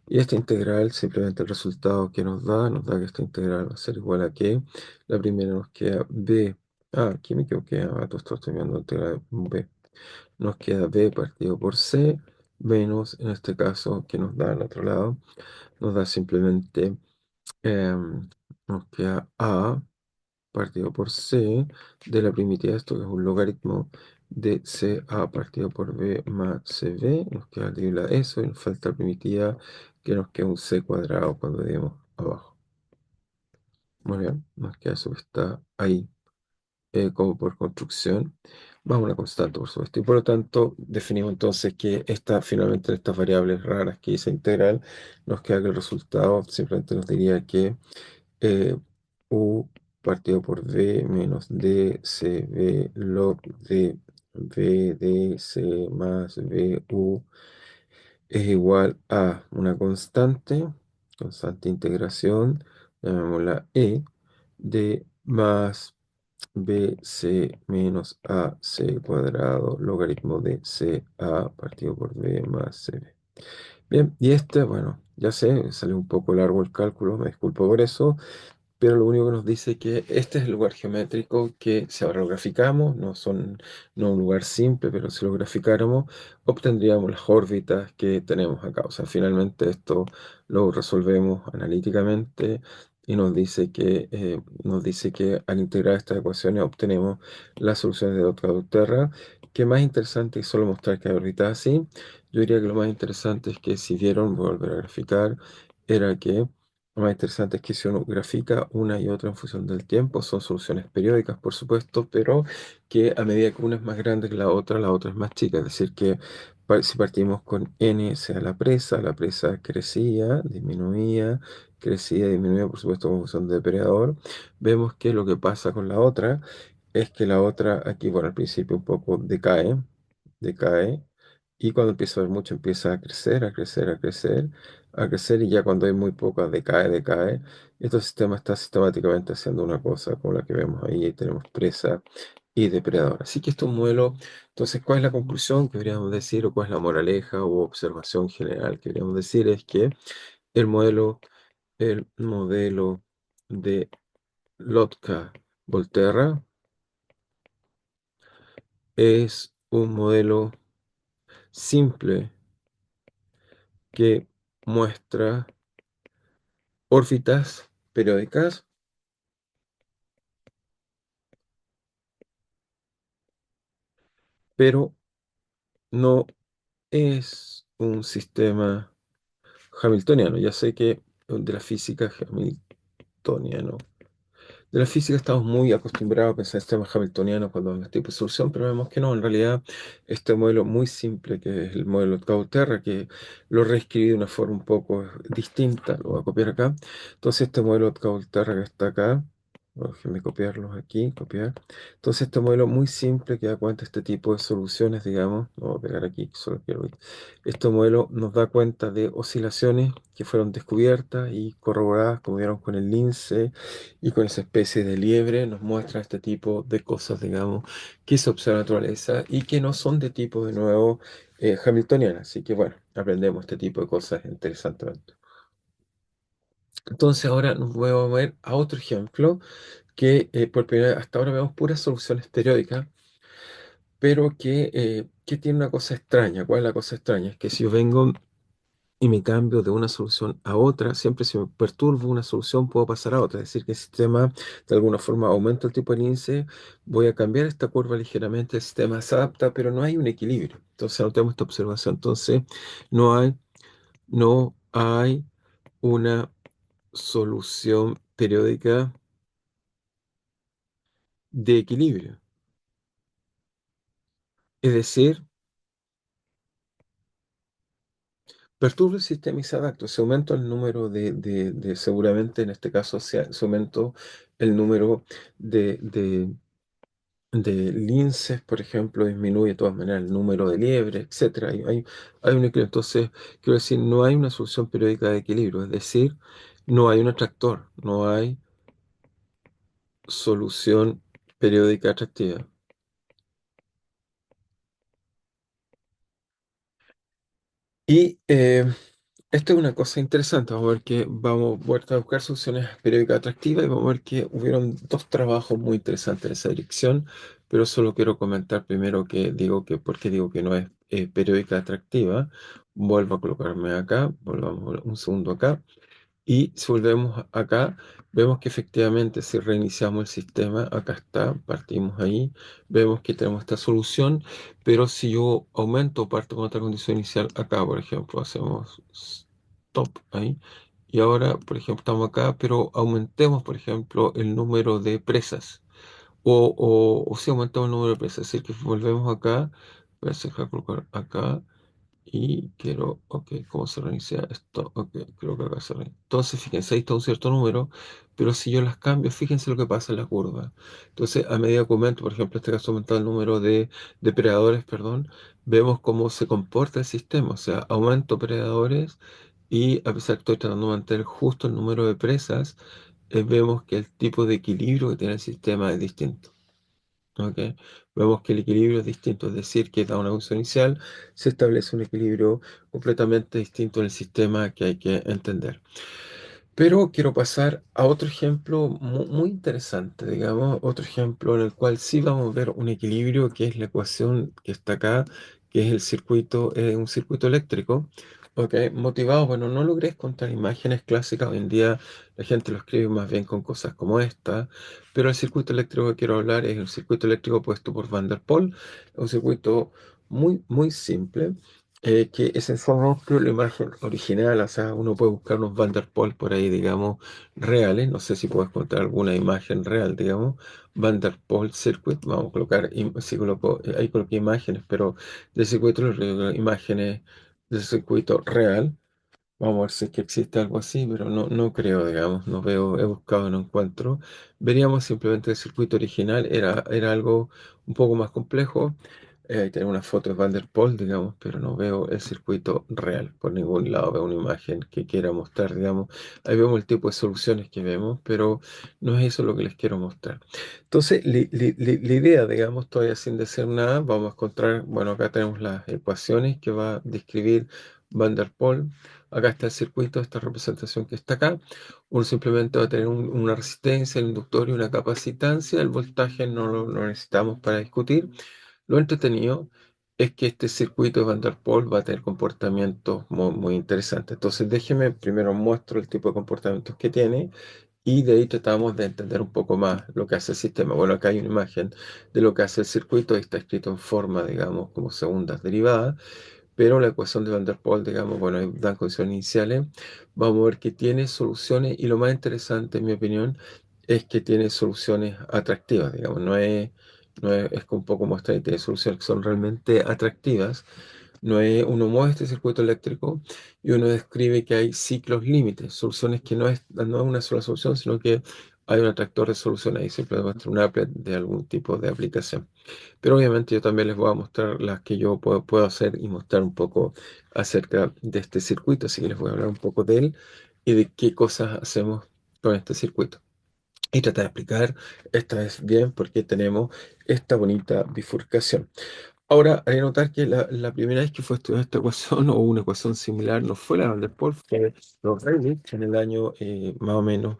A: Y esta integral, simplemente el resultado que nos da que esta integral va a ser igual a que la primera nos queda B. Aquí me equivoqué, todo esto estoy viendo la integral de B. Nos queda B partido por C menos, en este caso, que nos da al otro lado, nos da simplemente, nos queda A partido por C de la primitiva, esto que es un logaritmo de CA partido por B más CB, nos queda libre eso y nos falta la primitiva que nos queda un C cuadrado cuando demos abajo. Muy bien, nos queda eso que está ahí. como por construcción, más una constante, por supuesto. Y por lo tanto, definimos entonces que finalmente estas variables raras que hice integral, nos queda que el resultado simplemente nos diría que eh, U partido por V menos dCV log de V dC más VU es igual a una constante integración, llamémosla E, de más BC menos AC cuadrado logaritmo de CA partido por B más CB. Bien, y este, bueno, ya sé, salió un poco largo el cálculo, me disculpo por eso, pero lo único que nos dice que este es el lugar geométrico que si ahora lo graficamos, no un lugar simple, pero si lo graficáramos, obtendríamos las órbitas que tenemos acá. O sea, finalmente esto lo resolvemos analíticamente y nos dice que al integrar estas ecuaciones obtenemos las soluciones de Dot-Terra. Que más interesante que solo mostrar que hay órbitas así, yo diría que lo más interesante es que si vieron, voy a volver a graficar, era que lo más interesante es que si uno grafica una y otra en función del tiempo, son soluciones periódicas, por supuesto, pero que a medida que una es más grande que la otra es más chica. Es decir, que si partimos con n sea la presa crecía, disminuía, por supuesto, como función de depredador. Vemos que lo que pasa con la otra es que la otra aquí, bueno, al principio un poco decae, y cuando empieza a ver mucho empieza a crecer, a crecer, a crecer, y ya cuando hay muy poca decae. Este sistema está sistemáticamente haciendo una cosa como la que vemos ahí, y tenemos presa y depredador. Así que esto es un modelo. Entonces, ¿cuál es la conclusión que deberíamos decir, o cuál es la moraleja o observación general que deberíamos decir? Es que el modelo, el modelo de Lotka-Volterra es un modelo simple que muestra órbitas periódicas, pero no es un sistema hamiltoniano. Ya sé que de la física hamiltoniano. De la física estamos muy acostumbrados a pensar en sistemas hamiltonianos cuando vemos este tipo de solución, pero vemos que no, en realidad este modelo muy simple, que es el modelo de Cauterra, que lo reescribí de una forma un poco distinta, lo voy a copiar acá. Entonces este modelo de Cauterra que está acá, déjenme copiarlos aquí, copiar. Entonces este modelo muy simple que da cuenta de este tipo de soluciones, digamos, lo voy a pegar aquí, solo quiero ver. Este modelo nos da cuenta de oscilaciones que fueron descubiertas y corroboradas, como vieron, con el lince y con esa especie de liebre. Nos muestra este tipo de cosas, digamos, que se observa en la naturaleza y que no son de tipo, de nuevo, hamiltoniana. Así que, bueno, aprendemos este tipo de cosas interesantemente. Entonces, ahora nos voy a mover a otro ejemplo que por primera vez hasta ahora vemos puras soluciones periódicas, pero que tiene una cosa extraña. ¿Cuál es la cosa extraña? Es que si yo vengo y me cambio de una solución a otra, siempre si me perturbo una solución puedo pasar a otra. Es decir, que el sistema de alguna forma aumenta el tipo de índice, voy a cambiar esta curva ligeramente, el sistema se adapta, pero no hay un equilibrio. Entonces anotemos esta observación. Entonces no hay una solución periódica de equilibrio. Es decir, perturbo el sistema y se adapta. Se aumenta el número seguramente en este caso se aumentó el número de de linces, por ejemplo, disminuye de todas maneras el número de liebres, etcétera. Hay un equilibrio. Entonces, quiero decir, no hay una solución periódica de equilibrio, es decir, no hay un atractor, no hay solución periódica atractiva. Y esto es una cosa interesante. Vamos a ver que vamos a buscar soluciones periódicas atractivas, y vamos a ver que hubieron dos trabajos muy interesantes en esa dirección, pero solo quiero comentar primero por qué digo que no es periódica atractiva. Vuelvo a colocarme acá, volvamos un segundo acá. Y si volvemos acá, vemos que efectivamente si reiniciamos el sistema, acá está, partimos ahí, vemos que tenemos esta solución, pero si yo aumento o parto con otra condición inicial, acá, por ejemplo, hacemos stop ahí, y ahora, por ejemplo, estamos acá, pero aumentemos, por ejemplo, el número de presas. o si aumentamos el número de presas. Es decir, que volvemos acá, voy a dejar colocar acá. Y quiero, ok, ¿cómo se reinicia esto? Ok, creo que acá se reinicia. Entonces, fíjense, ahí está un cierto número, pero si yo las cambio, fíjense lo que pasa en la curva. Entonces, a medida que aumento, por ejemplo, en este caso aumenta el número de depredadores, perdón, vemos cómo se comporta el sistema. O sea, aumento predadores y a pesar que estoy tratando de mantener justo el número de presas, vemos que el tipo de equilibrio que tiene el sistema es distinto. ¿Ok? Vemos que el equilibrio es distinto, es decir, que da una función inicial, se establece un equilibrio completamente distinto en el sistema que hay que entender. Pero quiero pasar a otro ejemplo muy interesante, digamos, otro ejemplo en el cual sí vamos a ver un equilibrio, que es la ecuación que está acá, que es el circuito, un circuito eléctrico, ¿ok? Motivado, bueno, no logré contar imágenes clásicas, hoy en día la gente lo escribe más bien con cosas como esta, pero el circuito eléctrico que quiero hablar es el circuito eléctrico puesto por Van der Pol, un circuito muy simple que esencialmente la imagen original, o sea, uno puede buscar unos Van der Pol por ahí, digamos, reales, no sé si puedes encontrar alguna imagen real, digamos, Van der Pol Circuit, vamos a colocar, si coloco, ahí coloqué imágenes, pero de circuito, imágenes de circuito real. Vamos a ver si es que existe algo así, pero no creo, digamos, no veo, he buscado, no encuentro. Veríamos simplemente el circuito original, era algo un poco más complejo. Tengo una foto de Van der Pol, digamos, pero no veo el circuito real por ningún lado. Veo una imagen que quiera mostrar, digamos. Ahí vemos el tipo de soluciones que vemos, pero no es eso lo que les quiero mostrar. Entonces, la idea, digamos, todavía sin decir nada, vamos a encontrar, bueno, acá tenemos las ecuaciones que va a describir Van der Pol. Acá está el circuito, esta representación que está acá. Uno simplemente va a tener una resistencia, el inductor y una capacitancia. El voltaje no lo necesitamos para discutir. Lo entretenido es que este circuito de Van der Pol va a tener comportamientos muy interesantes. Entonces, déjeme primero muestro el tipo de comportamientos que tiene y de ahí tratamos de entender un poco más lo que hace el sistema. Bueno, acá hay una imagen de lo que hace el circuito y está escrito en forma, digamos, como segundas derivadas. Pero la ecuación de Van der Pol, digamos, bueno, ahí dan condiciones iniciales. Vamos a ver que tiene soluciones y lo más interesante, en mi opinión, es que tiene soluciones atractivas, digamos, es como un poco muestra y tiene soluciones que son realmente atractivas. No es, uno mueve este circuito eléctrico y uno describe que hay ciclos límites, soluciones que no es una sola solución, sino que hay un atractor de soluciones ahí, siempre muestra un applet de algún tipo de aplicación. Pero obviamente yo también les voy a mostrar las que yo puedo hacer y mostrar un poco acerca de este circuito. Así que les voy a hablar un poco de él y de qué cosas hacemos con este circuito. Y tratar de explicar esta vez bien por qué tenemos esta bonita bifurcación. Ahora, hay que notar que la primera vez que fue estudiada esta ecuación o una ecuación similar no fue la Van der Pol, fue los Rayleigh en el año más o menos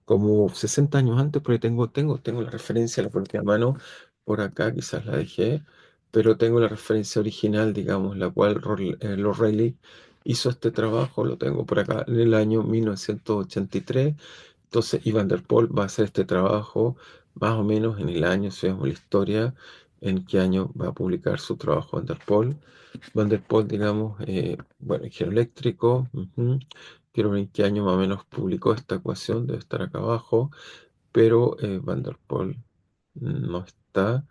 A: como 60 años antes, porque tengo la referencia, la coloqué a mano por acá, quizás la dejé, pero tengo la referencia original, digamos, la cual los Rayleigh hizo este trabajo, lo tengo por acá en el año 1983. Entonces, y Van der Pol va a hacer este trabajo más o menos en el año, si vemos la historia, en qué año va a publicar su trabajo Van der Pol. Van der Pol, digamos, bueno, ingeniero eléctrico. Quiero ver en qué año más o menos publicó esta ecuación, debe estar acá abajo, pero Van der Pol no está,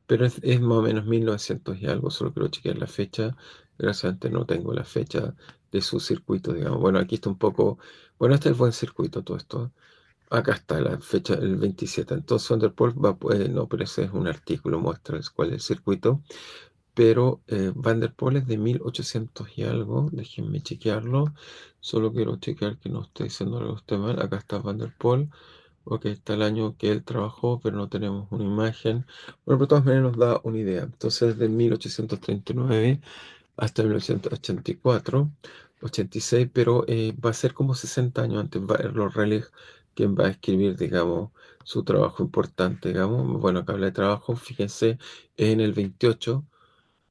A: pero es más o menos 1900 y algo, solo quiero chequear la fecha. Desgraciadamente no tengo la fecha de su circuito, digamos. Bueno, aquí está un poco, bueno, este es el buen circuito, todo esto. Acá está la fecha, el 27. Entonces, Van der Pol no, pero ese es un artículo, muestra cuál es el circuito. Pero Van der Pol es de 1800 y algo. Déjenme chequearlo. Solo quiero chequear que no esté diciendo algo que esté mal. Acá está Van der Pol. Ok, está el año que él trabajó, pero no tenemos una imagen. Bueno, pero de todas maneras nos da una idea. Entonces, de 1839 hasta 1984, 86, pero va a ser como 60 años antes, los Rayleigh, quien va a escribir, digamos, su trabajo importante, digamos. Bueno, acá habla de trabajo, fíjense, en el 28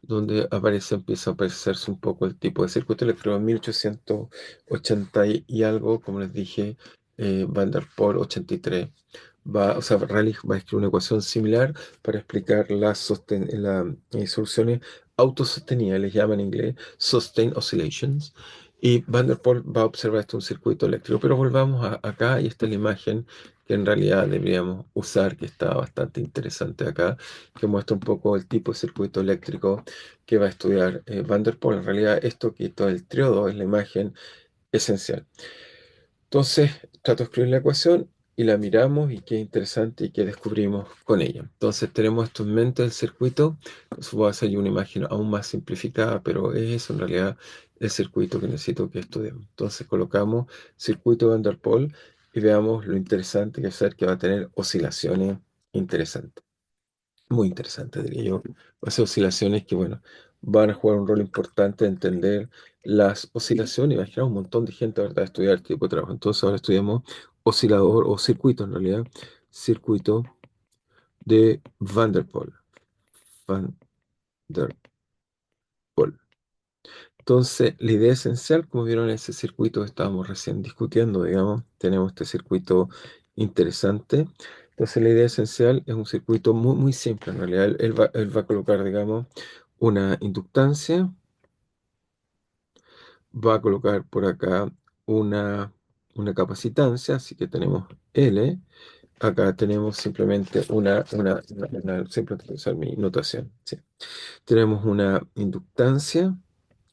A: donde empieza a aparecerse un poco el tipo de circuito eléctrico en 1880 y algo, como les dije, Van der Pol 83. O sea, Rayleigh va a escribir una ecuación similar para explicar las soluciones autosostenidas, les llaman en inglés Sustain Oscillations. Y Van der Poel va a observar esto un circuito eléctrico. Pero volvamos acá y esta es la imagen que en realidad deberíamos usar, que está bastante interesante acá, que muestra un poco el tipo de circuito eléctrico que va a estudiar Van der Poel. En realidad esto que todo el triodo es la imagen esencial. Entonces, trato de escribir la ecuación y la miramos y qué interesante y qué descubrimos con ella. Entonces, tenemos esto en mente del circuito. Entonces, voy a hacer una imagen aún más simplificada, pero es eso en realidad el circuito que necesito que estudiemos. Entonces, colocamos circuito Van der Poel y veamos lo interesante que es ser que va a tener oscilaciones interesantes. Muy interesante, diría yo. Esas oscilaciones que, bueno, van a jugar un rol importante en entender las oscilaciones. Imagina un montón de gente, ¿verdad?, a estudiar este tipo de trabajo. Entonces ahora estudiamos oscilador o circuito, en realidad, circuito de Van der Poel. Van der Poel. Entonces, la idea esencial, como vieron en ese circuito que estábamos recién discutiendo, digamos, tenemos este circuito interesante. Entonces, la idea esencial es un circuito muy, muy simple. En realidad, él va a colocar, digamos, una inductancia, va a colocar por acá una capacitancia, así que tenemos L. Acá tenemos simplemente simplemente voy a usar mi notación. Sí. Tenemos una inductancia,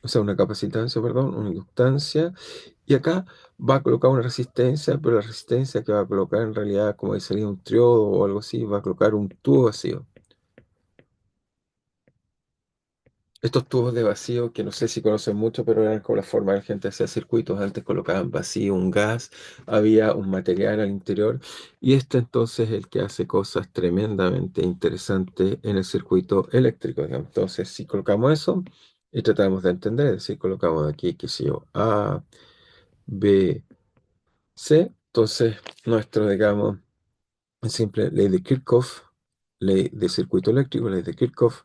A: o sea, una capacitancia, perdón, una inductancia, y acá va a colocar una resistencia, pero la resistencia que va a colocar en realidad, como sería un triodo o algo así, va a colocar un tubo vacío. Estos tubos de vacío, que no sé si conocen mucho, pero eran como la forma de la gente hacía circuitos. Antes colocaban vacío, un gas, había un material al interior. Y este entonces es el que hace cosas tremendamente interesantes en el circuito eléctrico, digamos. Entonces, si colocamos eso y tratamos de entender, es decir, colocamos aquí, qué sé yo, A, B, C. Entonces, nuestro, digamos, simple ley de Kirchhoff, ley de circuito eléctrico, ley de Kirchhoff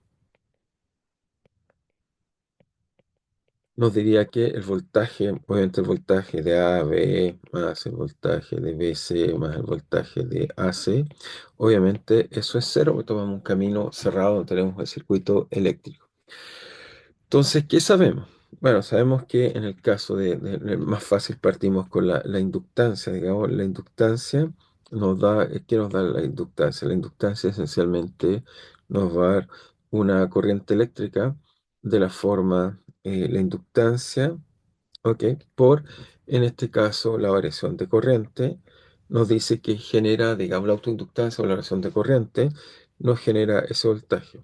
A: nos diría que el voltaje, obviamente el voltaje de AB más el voltaje de BC más el voltaje de AC, obviamente eso es cero, porque tomamos un camino cerrado donde tenemos el circuito eléctrico. Entonces, ¿qué sabemos? Bueno, sabemos que en el caso más fácil partimos con la inductancia, digamos, la inductancia nos da, ¿qué nos da la inductancia? La inductancia esencialmente nos va a dar una corriente eléctrica de la forma, la inductancia, ok, por, en este caso, la variación de corriente, nos dice que genera, digamos, la autoinductancia o la variación de corriente, nos genera ese voltaje.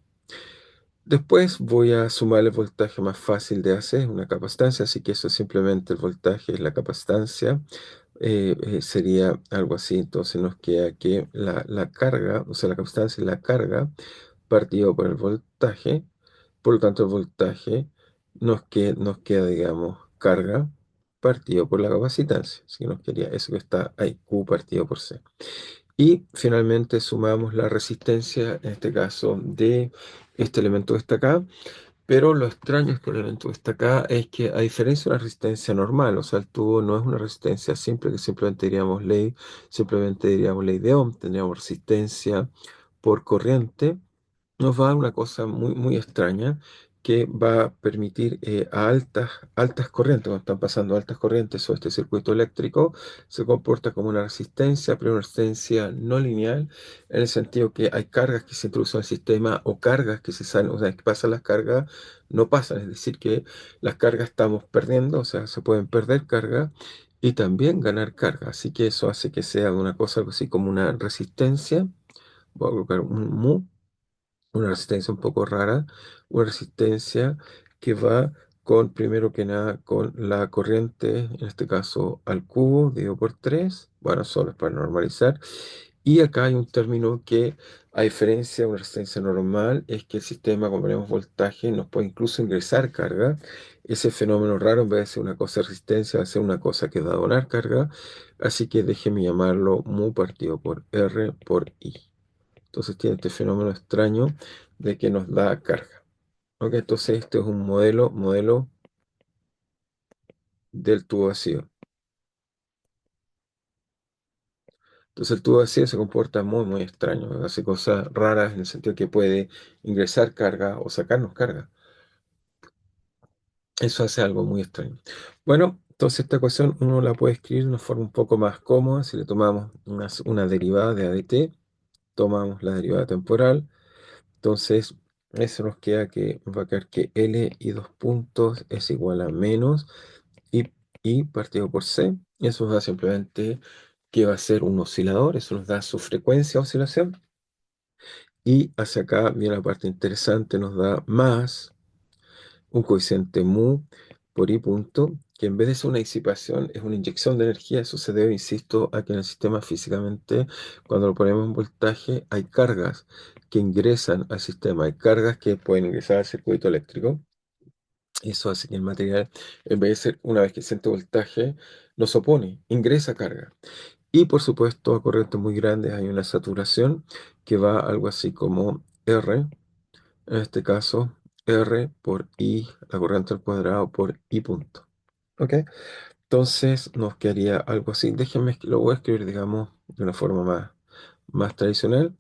A: Después voy a sumar el voltaje más fácil de hacer, una capacidad, así que eso es simplemente el voltaje, es la capacidad, sería algo así. Entonces nos queda que la carga, o sea, la capacidad es la carga partido por el voltaje, por lo tanto el voltaje nos queda, digamos, carga partido por la capacitancia, así que nos quedaría eso que está ahí, Q partido por C. Y finalmente sumamos la resistencia, en este caso, de este elemento que está acá. Pero lo extraño es que el elemento que está acá es que, a diferencia de una resistencia normal, o sea, el tubo no es una resistencia simple, que simplemente diríamos ley de Ohm, tendríamos resistencia por corriente, nos va a dar una cosa muy, muy extraña que va a permitir a altas corrientes, cuando están pasando altas corrientes o este circuito eléctrico, se comporta como una resistencia, pero una resistencia no lineal, en el sentido que hay cargas que se introducen al sistema o cargas que se salen, o sea, que pasan las cargas, no pasan, es decir, que las cargas estamos perdiendo, o sea, se pueden perder cargas y también ganar carga, así que eso hace que sea una cosa algo así como una resistencia. Voy a colocar un mu, una resistencia un poco rara, una resistencia que va con, primero que nada, con la corriente, en este caso al cubo, dividido por 3, bueno, solo es para normalizar, y acá hay un término que, a diferencia de una resistencia normal, es que el sistema, como tenemos voltaje, nos puede incluso ingresar carga. Ese fenómeno raro, en vez de ser una cosa de resistencia, va a ser una cosa que va a donar carga, así que déjeme llamarlo mu partido por R por I. Entonces tiene este fenómeno extraño de que nos da carga. ¿Ok? Entonces este es un modelo del tubo vacío. Entonces el tubo vacío se comporta muy, muy extraño. Hace cosas raras en el sentido que puede ingresar carga o sacarnos carga. Eso hace algo muy extraño. Bueno, entonces esta ecuación uno la puede escribir de una forma un poco más cómoda si le tomamos una derivada de a de t, tomamos la derivada temporal, entonces eso nos queda que va a quedar que L y dos puntos es igual a menos I partido por C. Eso nos da simplemente que va a ser un oscilador, eso nos da su frecuencia de oscilación. Y hacia acá viene la parte interesante, nos da más un coeficiente mu por I punto, que en vez de ser una disipación, es una inyección de energía. Eso se debe, insisto, a que en el sistema físicamente, cuando lo ponemos en voltaje, hay cargas que ingresan al sistema, hay cargas que pueden ingresar al circuito eléctrico. Eso hace que el material, en vez de ser una vez que siente voltaje, no se opone, ingresa carga. Y por supuesto, a corrientes muy grandes hay una saturación que va algo así como R, en este caso, R por I, la corriente al cuadrado por I punto. ¿Ok? Entonces nos quedaría algo así. Déjenme, lo voy a escribir, digamos, de una forma más tradicional.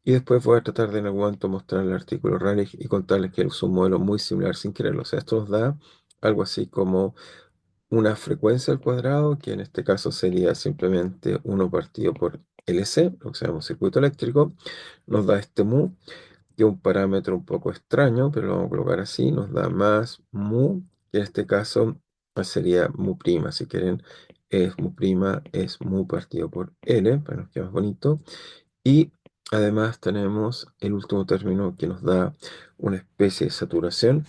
A: Y después voy a tratar de en algún momento mostrar el artículo Rayleigh y contarles que es un modelo muy similar sin quererlo. O sea, esto nos da algo así como una frecuencia al cuadrado, que en este caso sería simplemente 1 partido por LC, lo que se llama un circuito eléctrico. Nos da este mu, que es un parámetro un poco extraño, pero lo vamos a colocar así. Nos da más mu, que en este caso sería mu prima. Si quieren, es mu prima, es mu partido por L, para que nos quede más bonito. Y además tenemos el último término que nos da una especie de saturación,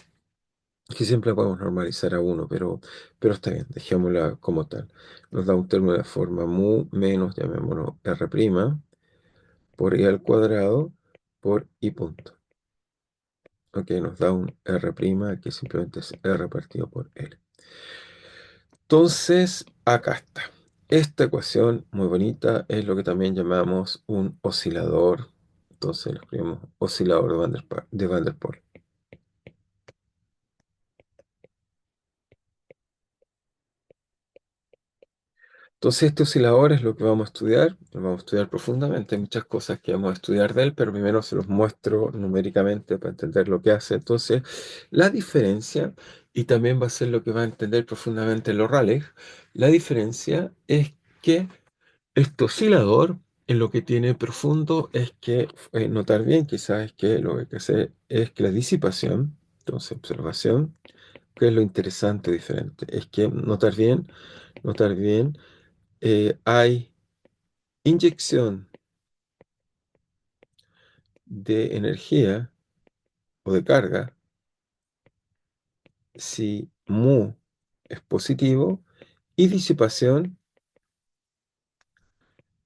A: que siempre podemos normalizar a uno, pero está bien, dejémosla como tal. Nos da un término de forma mu menos, llamémoslo R' por I al cuadrado por I punto. Ok, nos da un R' que simplemente es R partido por L. Entonces, acá está. Esta ecuación muy bonita es lo que también llamamos un oscilador. Entonces lo escribimos oscilador de Van der Pol. Entonces, este oscilador es lo que vamos a estudiar, lo vamos a estudiar profundamente. Hay muchas cosas que vamos a estudiar de él, pero primero se los muestro numéricamente para entender lo que hace. Entonces, la diferencia, y también va a ser lo que va a entender profundamente los Rayleigh, la diferencia es que este oscilador, en lo que tiene profundo, es que, notar bien quizás es que lo que hay que hacer es que la disipación, entonces observación, que es lo interesante o diferente, es que notar bien hay inyección de energía o de carga si mu es positivo y disipación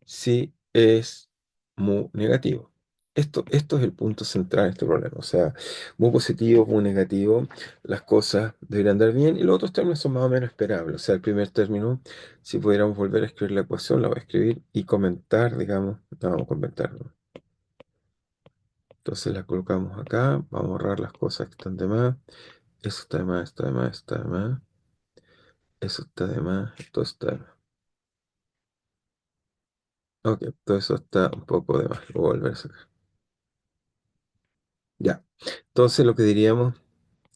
A: si es mu negativo. Esto es el punto central de este problema. O sea, mu positivo, mu negativo, las cosas deberían andar bien y los otros términos son más o menos esperables. O sea, el primer término, si pudiéramos volver a escribir la ecuación, la voy a escribir y comentar, digamos, la vamos a comentar, ¿no? Entonces la colocamos acá, vamos a borrar las cosas que están de más. Eso está de más, está de más, está de más. Eso está de más, esto está de más. Ok, todo eso está un poco de más. Lo voy a volver a sacar. Ya. Entonces lo que diríamos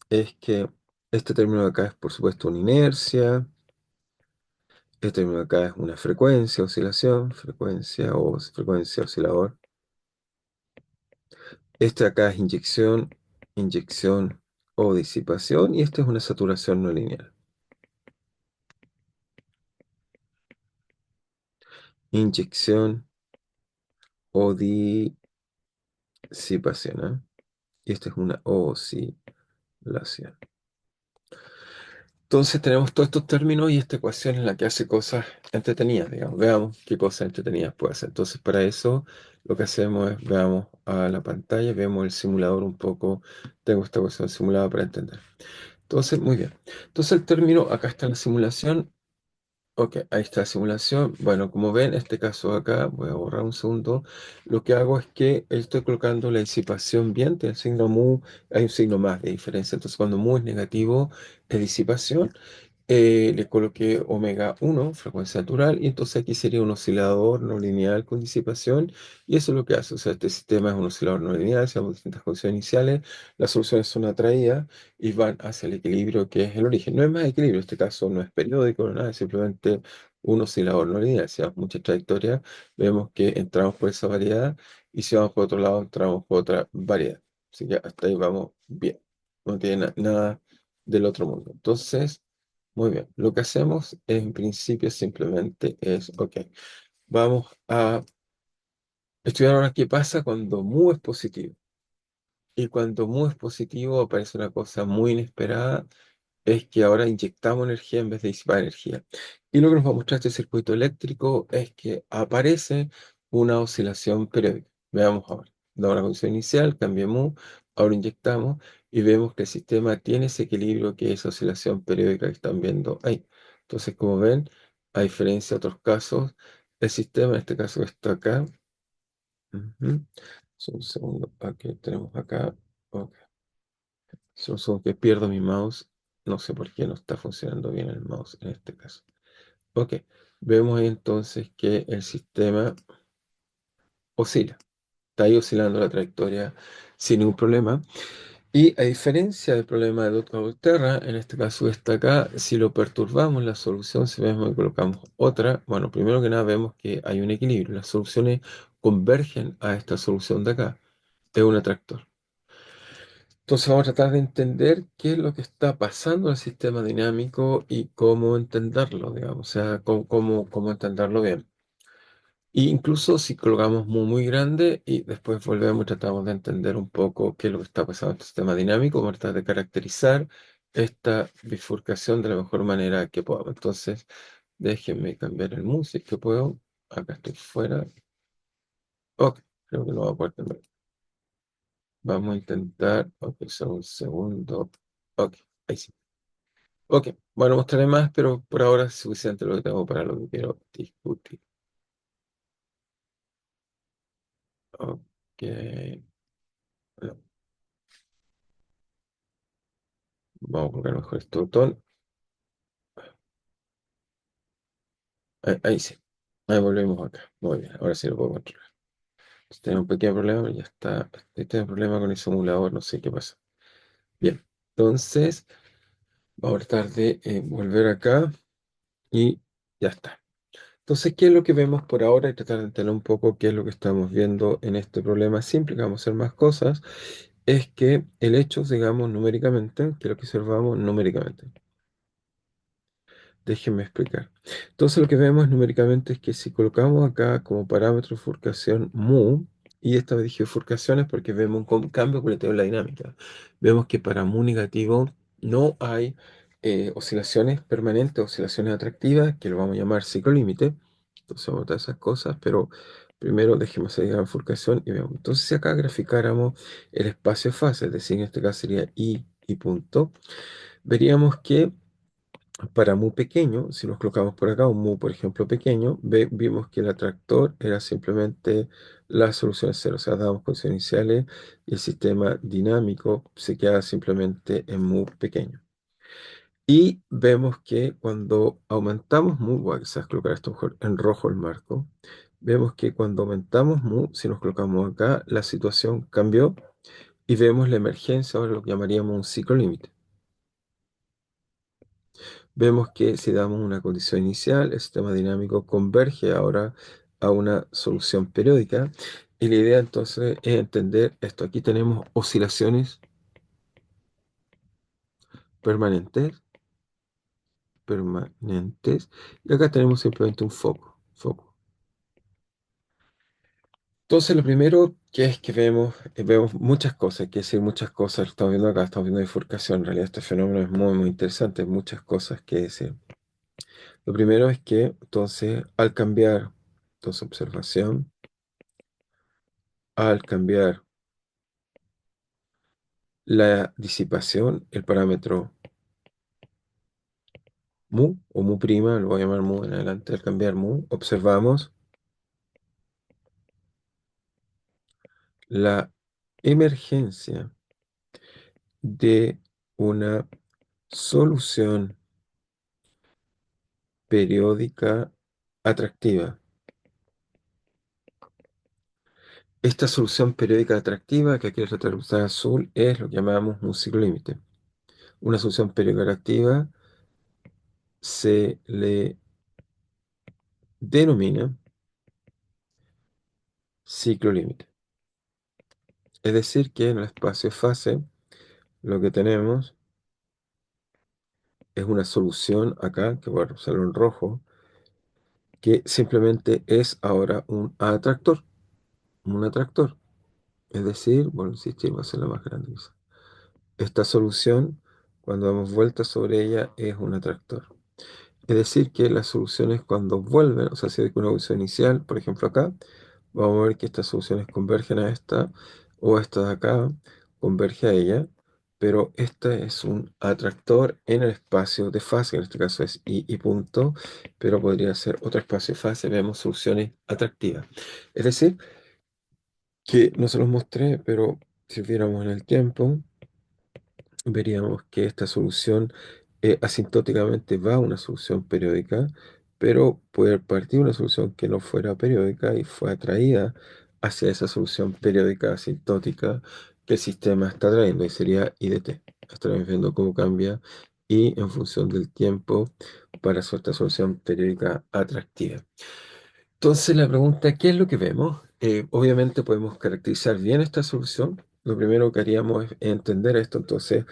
A: es que este término de acá es por supuesto una inercia. Este término de acá es una frecuencia, oscilación, frecuencia oscilador. Este de acá es inyección o disipación. Y este es una saturación no lineal. Inyección o disipación, ¿eh? Y esta es una oscilación. Entonces tenemos todos estos términos y esta ecuación en la que hace cosas entretenidas, digamos. Veamos qué cosas entretenidas puede hacer. Entonces para eso lo que hacemos es, veamos a la pantalla, vemos el simulador un poco. Tengo esta ecuación simulada para entender. Entonces, muy bien. Entonces el término, acá está la simulación. Ok, ahí está la simulación. Bueno, como ven, este caso acá, voy a borrar un segundo. Lo que hago es que estoy colocando la disipación bien, tiene el signo mu, hay un signo más de diferencia. Entonces, cuando mu es negativo, es disipación. Le coloqué omega 1 frecuencia natural, y entonces aquí sería un oscilador no lineal con disipación, y eso es lo que hace. O sea, este sistema es un oscilador no lineal, según distintas condiciones iniciales, las soluciones son atraídas y van hacia el equilibrio que es el origen. No es más equilibrio, en este caso no es periódico, no nada, es simplemente un oscilador no lineal. Si damos mucha trayectoria, vemos que entramos por esa variedad, y si vamos por otro lado, entramos por otra variedad. Así que hasta ahí vamos bien. No tiene nada del otro mundo. Entonces, muy bien, lo que hacemos en principio simplemente es, ok, vamos a estudiar ahora qué pasa cuando mu es positivo. Y cuando mu es positivo aparece una cosa muy inesperada, es que ahora inyectamos energía en vez de disipar energía. Y lo que nos va a mostrar este circuito eléctrico es que aparece una oscilación periódica. Veamos ahora. Da una condición inicial, cambia mu, ahora inyectamos y vemos que el sistema tiene ese equilibrio que es esa oscilación periódica que están viendo ahí. Entonces, como ven, a diferencia de otros casos, el sistema, en este caso está acá. Ujú. Solo un segundo, aquí tenemos acá. Ok. Solo que pierdo mi mouse. No sé por qué no está funcionando bien el mouse en este caso. Ok, vemos ahí entonces que el sistema oscila. Está ahí oscilando la trayectoria sin ningún problema. Y a diferencia del problema de Lotka-Volterra, en este caso está acá, si lo perturbamos la solución, si vemos que colocamos otra, bueno, primero que nada vemos que hay un equilibrio. Las soluciones convergen a esta solución de acá. Es un atractor. Entonces vamos a tratar de entender qué es lo que está pasando en el sistema dinámico y cómo entenderlo, digamos, o sea, cómo entenderlo bien. E incluso si colocamos muy grande y después volvemos y tratamos de entender un poco qué es lo que está pasando en el sistema dinámico, vamos a tratar de caracterizar esta bifurcación de la mejor manera que podamos. Entonces, déjenme cambiar el mouse si es que puedo. Acá estoy fuera. Ok, creo que no va a poder cambiar. Vamos a intentar. Ok, solo un segundo. Ok, ahí sí. Ok, bueno, mostraré más, pero por ahora es suficiente lo que tengo para lo que quiero discutir. Ok, bueno, vamos a colocar mejor este botón. Ahí sí, ahí volvemos acá. Muy bien, ahora sí lo puedo controlar. Tengo un pequeño problema, ya está. Tengo un problema con el simulador, no sé qué pasa. Bien, entonces vamos a tratar de volver acá y ya está. Entonces, ¿qué es lo que vemos por ahora? Y tratar de entender un poco qué es lo que estamos viendo en este problema simple, que vamos a hacer más cosas. Es que el hecho, digamos, numéricamente, que lo que observamos numéricamente. Déjenme explicar. Entonces lo que vemos numéricamente es que si colocamos acá como parámetro de bifurcación mu, y esta vez dije bifurcaciones porque vemos un cambio cualitativo en la dinámica. Vemos que para mu negativo no hay oscilaciones permanentes, oscilaciones atractivas, que lo vamos a llamar ciclo límite. Entonces vamos a notar esas cosas, pero primero dejemos ahí la bifurcación y veamos. Entonces si acá graficáramos el espacio fase, es decir, en este caso sería I y punto, veríamos que para mu pequeño, si nos colocamos por acá, un mu, por ejemplo, pequeño, vimos que el atractor era simplemente la solución cero, o sea, damos condiciones iniciales y el sistema dinámico se queda simplemente en mu pequeño. Y vemos que cuando aumentamos mu, voy a quizás colocar esto mejor en rojo el marco, vemos que cuando aumentamos mu, si nos colocamos acá, la situación cambió y vemos la emergencia, ahora lo que llamaríamos un ciclo límite. Vemos que si damos una condición inicial, el sistema dinámico converge ahora a una solución periódica. Y la idea entonces es entender esto. Aquí tenemos oscilaciones permanentes, permanentes. Y acá tenemos simplemente un foco, foco. Entonces lo primero que es que vemos muchas cosas, hay que decir muchas cosas, lo estamos viendo acá, estamos viendo bifurcación. En realidad este fenómeno es muy interesante, hay muchas cosas que decir. Lo primero es que entonces al cambiar, entonces observación, al cambiar la disipación, el parámetro mu o mu prima, lo voy a llamar mu en adelante, al cambiar mu, observamos la emergencia de una solución periódica atractiva. Esta solución periódica atractiva, que aquí es representada azul, es lo que llamamos un ciclo límite. Una solución periódica atractiva se le denomina ciclo límite. Es decir, que en el espacio fase lo que tenemos es una solución acá, que voy a usarlo en rojo, que simplemente es ahora un atractor. Un atractor. Es decir, bueno, insistir, va a ser la más grande quizá. Esta solución, cuando damos vueltas sobre ella, es un atractor. Es decir, que las soluciones cuando vuelven, o sea, si hay una solución inicial, por ejemplo acá, vamos a ver que estas soluciones convergen a esta, o esta de acá converge a ella, pero este es un atractor en el espacio de fase, que en este caso es I y punto, pero podría ser otro espacio de fase, vemos soluciones atractivas. Es decir, que no se los mostré, pero si viéramos en el tiempo, veríamos que esta solución asintóticamente va a una solución periódica, pero puede partir de una solución que no fuera periódica y fue atraída hacia esa solución periódica asintótica que el sistema está trayendo, y sería I de t. Estaremos viendo cómo cambia y en función del tiempo para esta solución periódica atractiva. Entonces la pregunta, ¿qué es lo que vemos? Obviamente podemos caracterizar bien esta solución. Lo primero que haríamos es entender esto. Entonces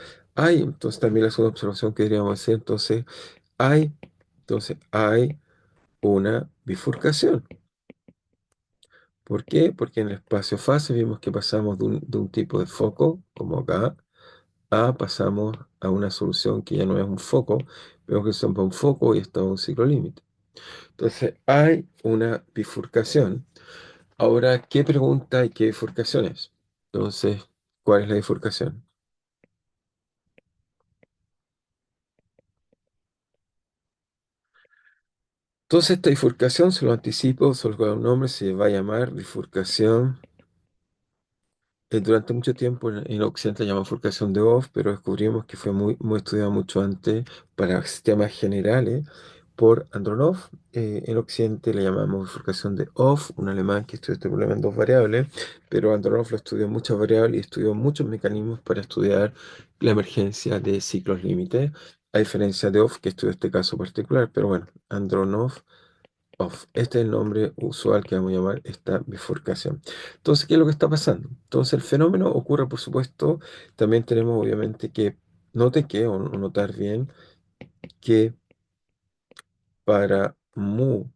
A: también la segunda observación que deberíamos hacer, hay, hay una bifurcación. ¿Por qué? Porque en el espacio fase vimos que pasamos de un tipo de foco, como acá, a pasamos a una solución que ya no es un foco, vemos que son para un foco y está en un ciclo límite. Entonces hay una bifurcación. Ahora, ¿qué pregunta y qué bifurcación es? Entonces, ¿cuál es la bifurcación? Entonces, esta bifurcación, se lo anticipo, solo con un nombre, se va a llamar bifurcación. Durante mucho tiempo en Occidente la llaman bifurcación de Hopf, pero descubrimos que fue muy estudiado mucho antes para sistemas generales por Andronov. En Occidente le llamamos bifurcación de Hopf, un alemán que estudió este problema en dos variables, pero Andronov lo estudió en muchas variables y estudió muchos mecanismos para estudiar la emergencia de ciclos límites, a diferencia de Hopf, que estudió este caso particular. Pero bueno, Andronov Off. Este es el nombre usual que vamos a llamar esta bifurcación. Entonces, ¿qué es lo que está pasando? Entonces, el fenómeno ocurre, por supuesto, también tenemos obviamente que, note que, o notar bien, que para mu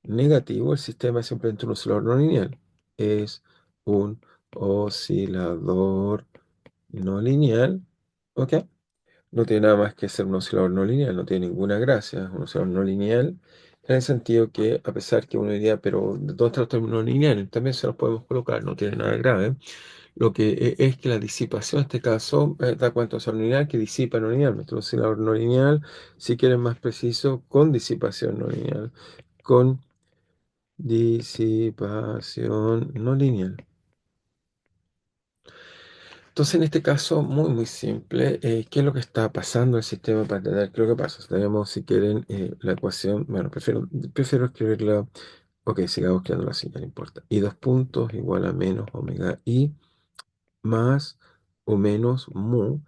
A: negativo, el sistema es simplemente un oscilador no lineal. Es un oscilador no lineal, ¿ok? No tiene nada más que ser un oscilador no lineal, no tiene ninguna gracia, es un oscilador no lineal, en el sentido que, a pesar que uno diría, pero ¿dónde están los términos no lineales? También se los podemos colocar, no tiene nada grave. Lo que es que la disipación, en este caso, da cuenta de un oscilador no lineal que disipa no linealmente. Un oscilador no lineal, si quieren más preciso, con disipación no lineal. Con disipación no lineal. Entonces, en este caso, muy simple, ¿qué es lo que está pasando en el sistema para entender qué es lo que pasa? Tenemos, si quieren, la ecuación, bueno, prefiero escribirla, ok, sigamos creando la señal, no importa. Y dos puntos igual a menos omega i más o menos mu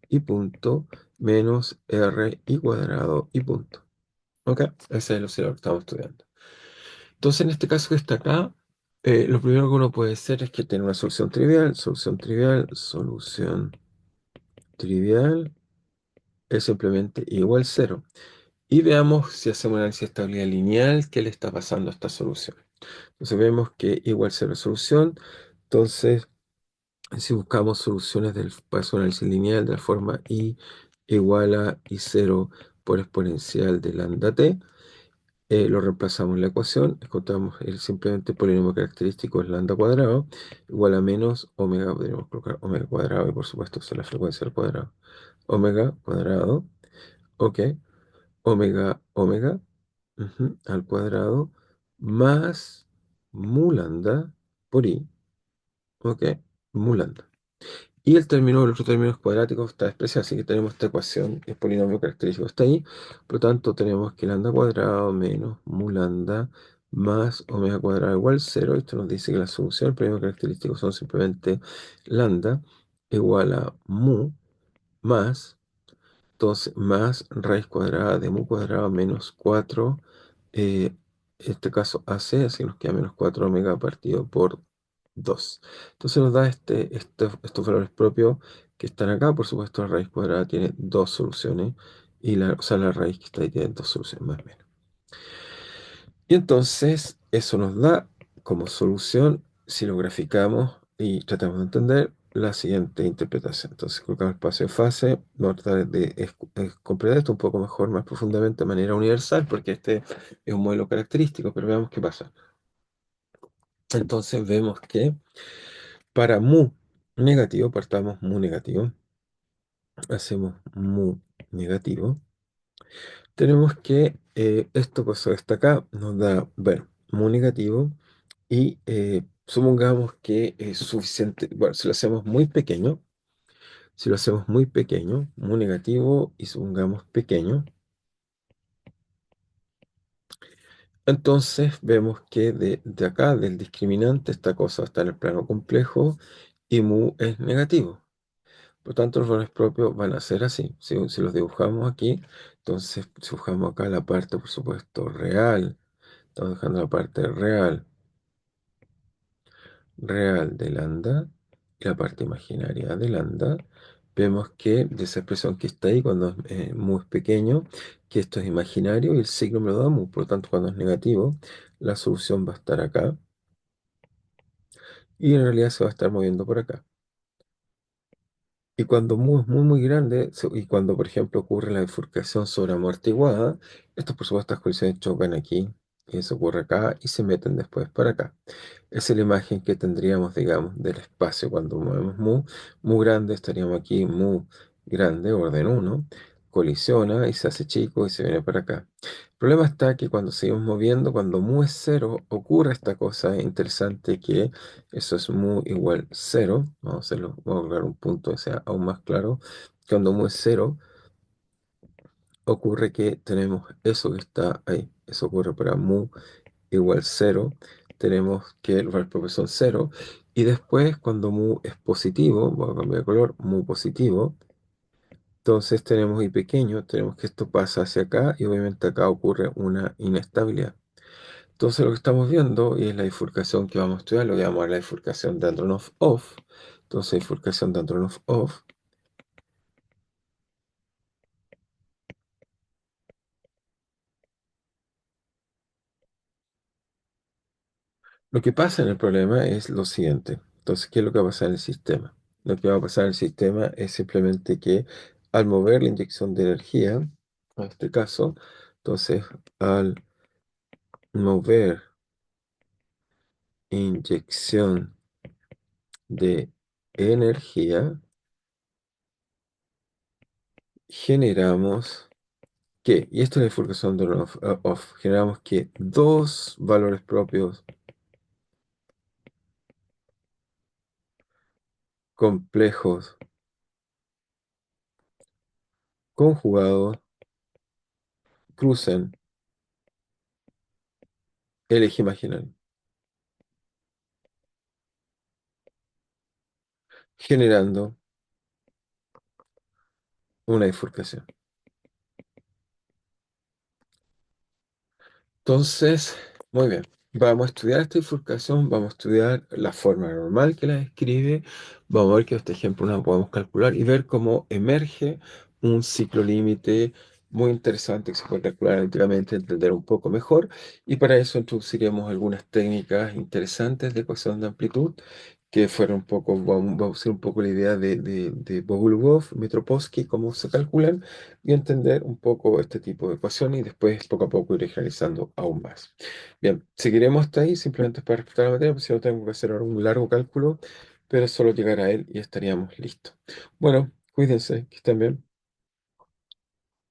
A: y punto menos r y cuadrado y punto. Ok, ese es el oscilador que estamos estudiando. Entonces, en este caso que está acá, lo primero que uno puede hacer es que tiene una solución trivial, solución trivial es simplemente igual cero. Y veamos si hacemos un análisis de estabilidad lineal, qué le está pasando a esta solución. Entonces vemos que igual cero solución. Entonces, si buscamos soluciones del paso análisis lineal de la forma i igual a i0 por exponencial de lambda t, lo reemplazamos en la ecuación, encontramos el simplemente polinomio característico es lambda cuadrado, igual a menos omega, podríamos colocar omega cuadrado, y por supuesto esa es la frecuencia al cuadrado. Omega cuadrado, ok, omega, al cuadrado, más mu lambda por i, ok, mu lambda. Y el otro término es cuadrático, está expresado, así que tenemos esta ecuación, el polinomio característico está ahí. Por lo tanto, tenemos que lambda cuadrado menos mu lambda más omega cuadrado igual 0. Esto nos dice que la solución del polinomio característico son simplemente lambda igual a mu más, entonces, más raíz cuadrada de mu cuadrado menos 4, en este caso AC, así nos queda menos 4 omega partido por 2. Entonces nos da estos valores propios que están acá. Por supuesto, la raíz cuadrada tiene dos soluciones, y o sea, la raíz que está ahí tiene dos soluciones más o menos. Y entonces eso nos da como solución, si lo graficamos y tratamos de entender, la siguiente interpretación. Entonces colocamos espacio de fase, vamos a tratar de comprender esto un poco mejor, más profundamente, de manera universal, porque este es un modelo característico, pero veamos qué pasa. Entonces vemos que para mu negativo, partamos mu negativo, hacemos mu negativo, tenemos que esto que está acá nos da, bueno, mu negativo. Y supongamos que es suficiente, bueno, si lo hacemos muy pequeño, muy negativo y supongamos pequeño, entonces vemos que de acá, del discriminante, esta cosa está en el plano complejo y mu es negativo. Por lo tanto, los valores propios van a ser así. Si los dibujamos aquí, entonces si dibujamos acá la parte, por supuesto, real, estamos dejando la parte real de lambda y la parte imaginaria de lambda, vemos que de esa expresión que está ahí, cuando mu es pequeño, que esto es imaginario y el signo me lo da mu. Por lo tanto, cuando es negativo, la solución va a estar acá y en realidad se va a estar moviendo por acá. Y cuando mu es muy, muy grande, y cuando, por ejemplo, ocurre la bifurcación sobre amortiguada, estos, por supuesto, estas colisiones chocan aquí, y eso ocurre acá, y se meten después para acá. Esa es la imagen que tendríamos, digamos, del espacio cuando movemos mu grande, estaríamos aquí, mu grande, orden uno, colisiona y se hace chico y se viene para acá. El problema está que cuando seguimos moviendo, cuando mu es cero, ocurre esta cosa interesante que eso es mu igual cero. Vamos a hacerlo, vamos a lograr un punto que sea aún más claro. Cuando mu es cero, ocurre que tenemos eso que está ahí. Eso ocurre para mu igual cero. Tenemos que los valores propios son cero. Y después, cuando mu es positivo, voy a cambiar de color, mu positivo. Entonces tenemos i pequeño, tenemos que esto pasa hacia acá y obviamente acá ocurre una inestabilidad. Entonces lo que estamos viendo, y es la bifurcación que vamos a estudiar, lo llamamos la bifurcación de Andronov-Off. Entonces, bifurcación de Andronov-Off. Lo que pasa en el problema es lo siguiente. Entonces, ¿qué es lo que va a pasar en el sistema? Lo que va a pasar en el sistema es simplemente que al mover la inyección de energía, en este caso, entonces al mover inyección de energía, generamos que, y esto es la bifurcación de off, generamos que dos valores propios complejos conjugados cruzan el eje imaginario, generando una bifurcación. Entonces, muy bien, vamos a estudiar esta bifurcación, vamos a estudiar la forma normal que la describe, vamos a ver que este ejemplo no lo podemos calcular y ver cómo emerge un ciclo límite muy interesante que se puede calcular analíticamente, entender un poco mejor, y para eso introduciremos algunas técnicas interesantes de ecuación de amplitud que fueron un poco, vamos a usar un poco la idea de Bogolubov, Mitropolsky, cómo se calculan, y entender un poco este tipo de ecuaciones y después poco a poco ir realizando aún más. Bien, seguiremos hasta ahí, simplemente para respetar la materia, porque si no tengo que hacer ahora un largo cálculo, pero solo llegar a él y estaríamos listos. Bueno, cuídense, que estén bien.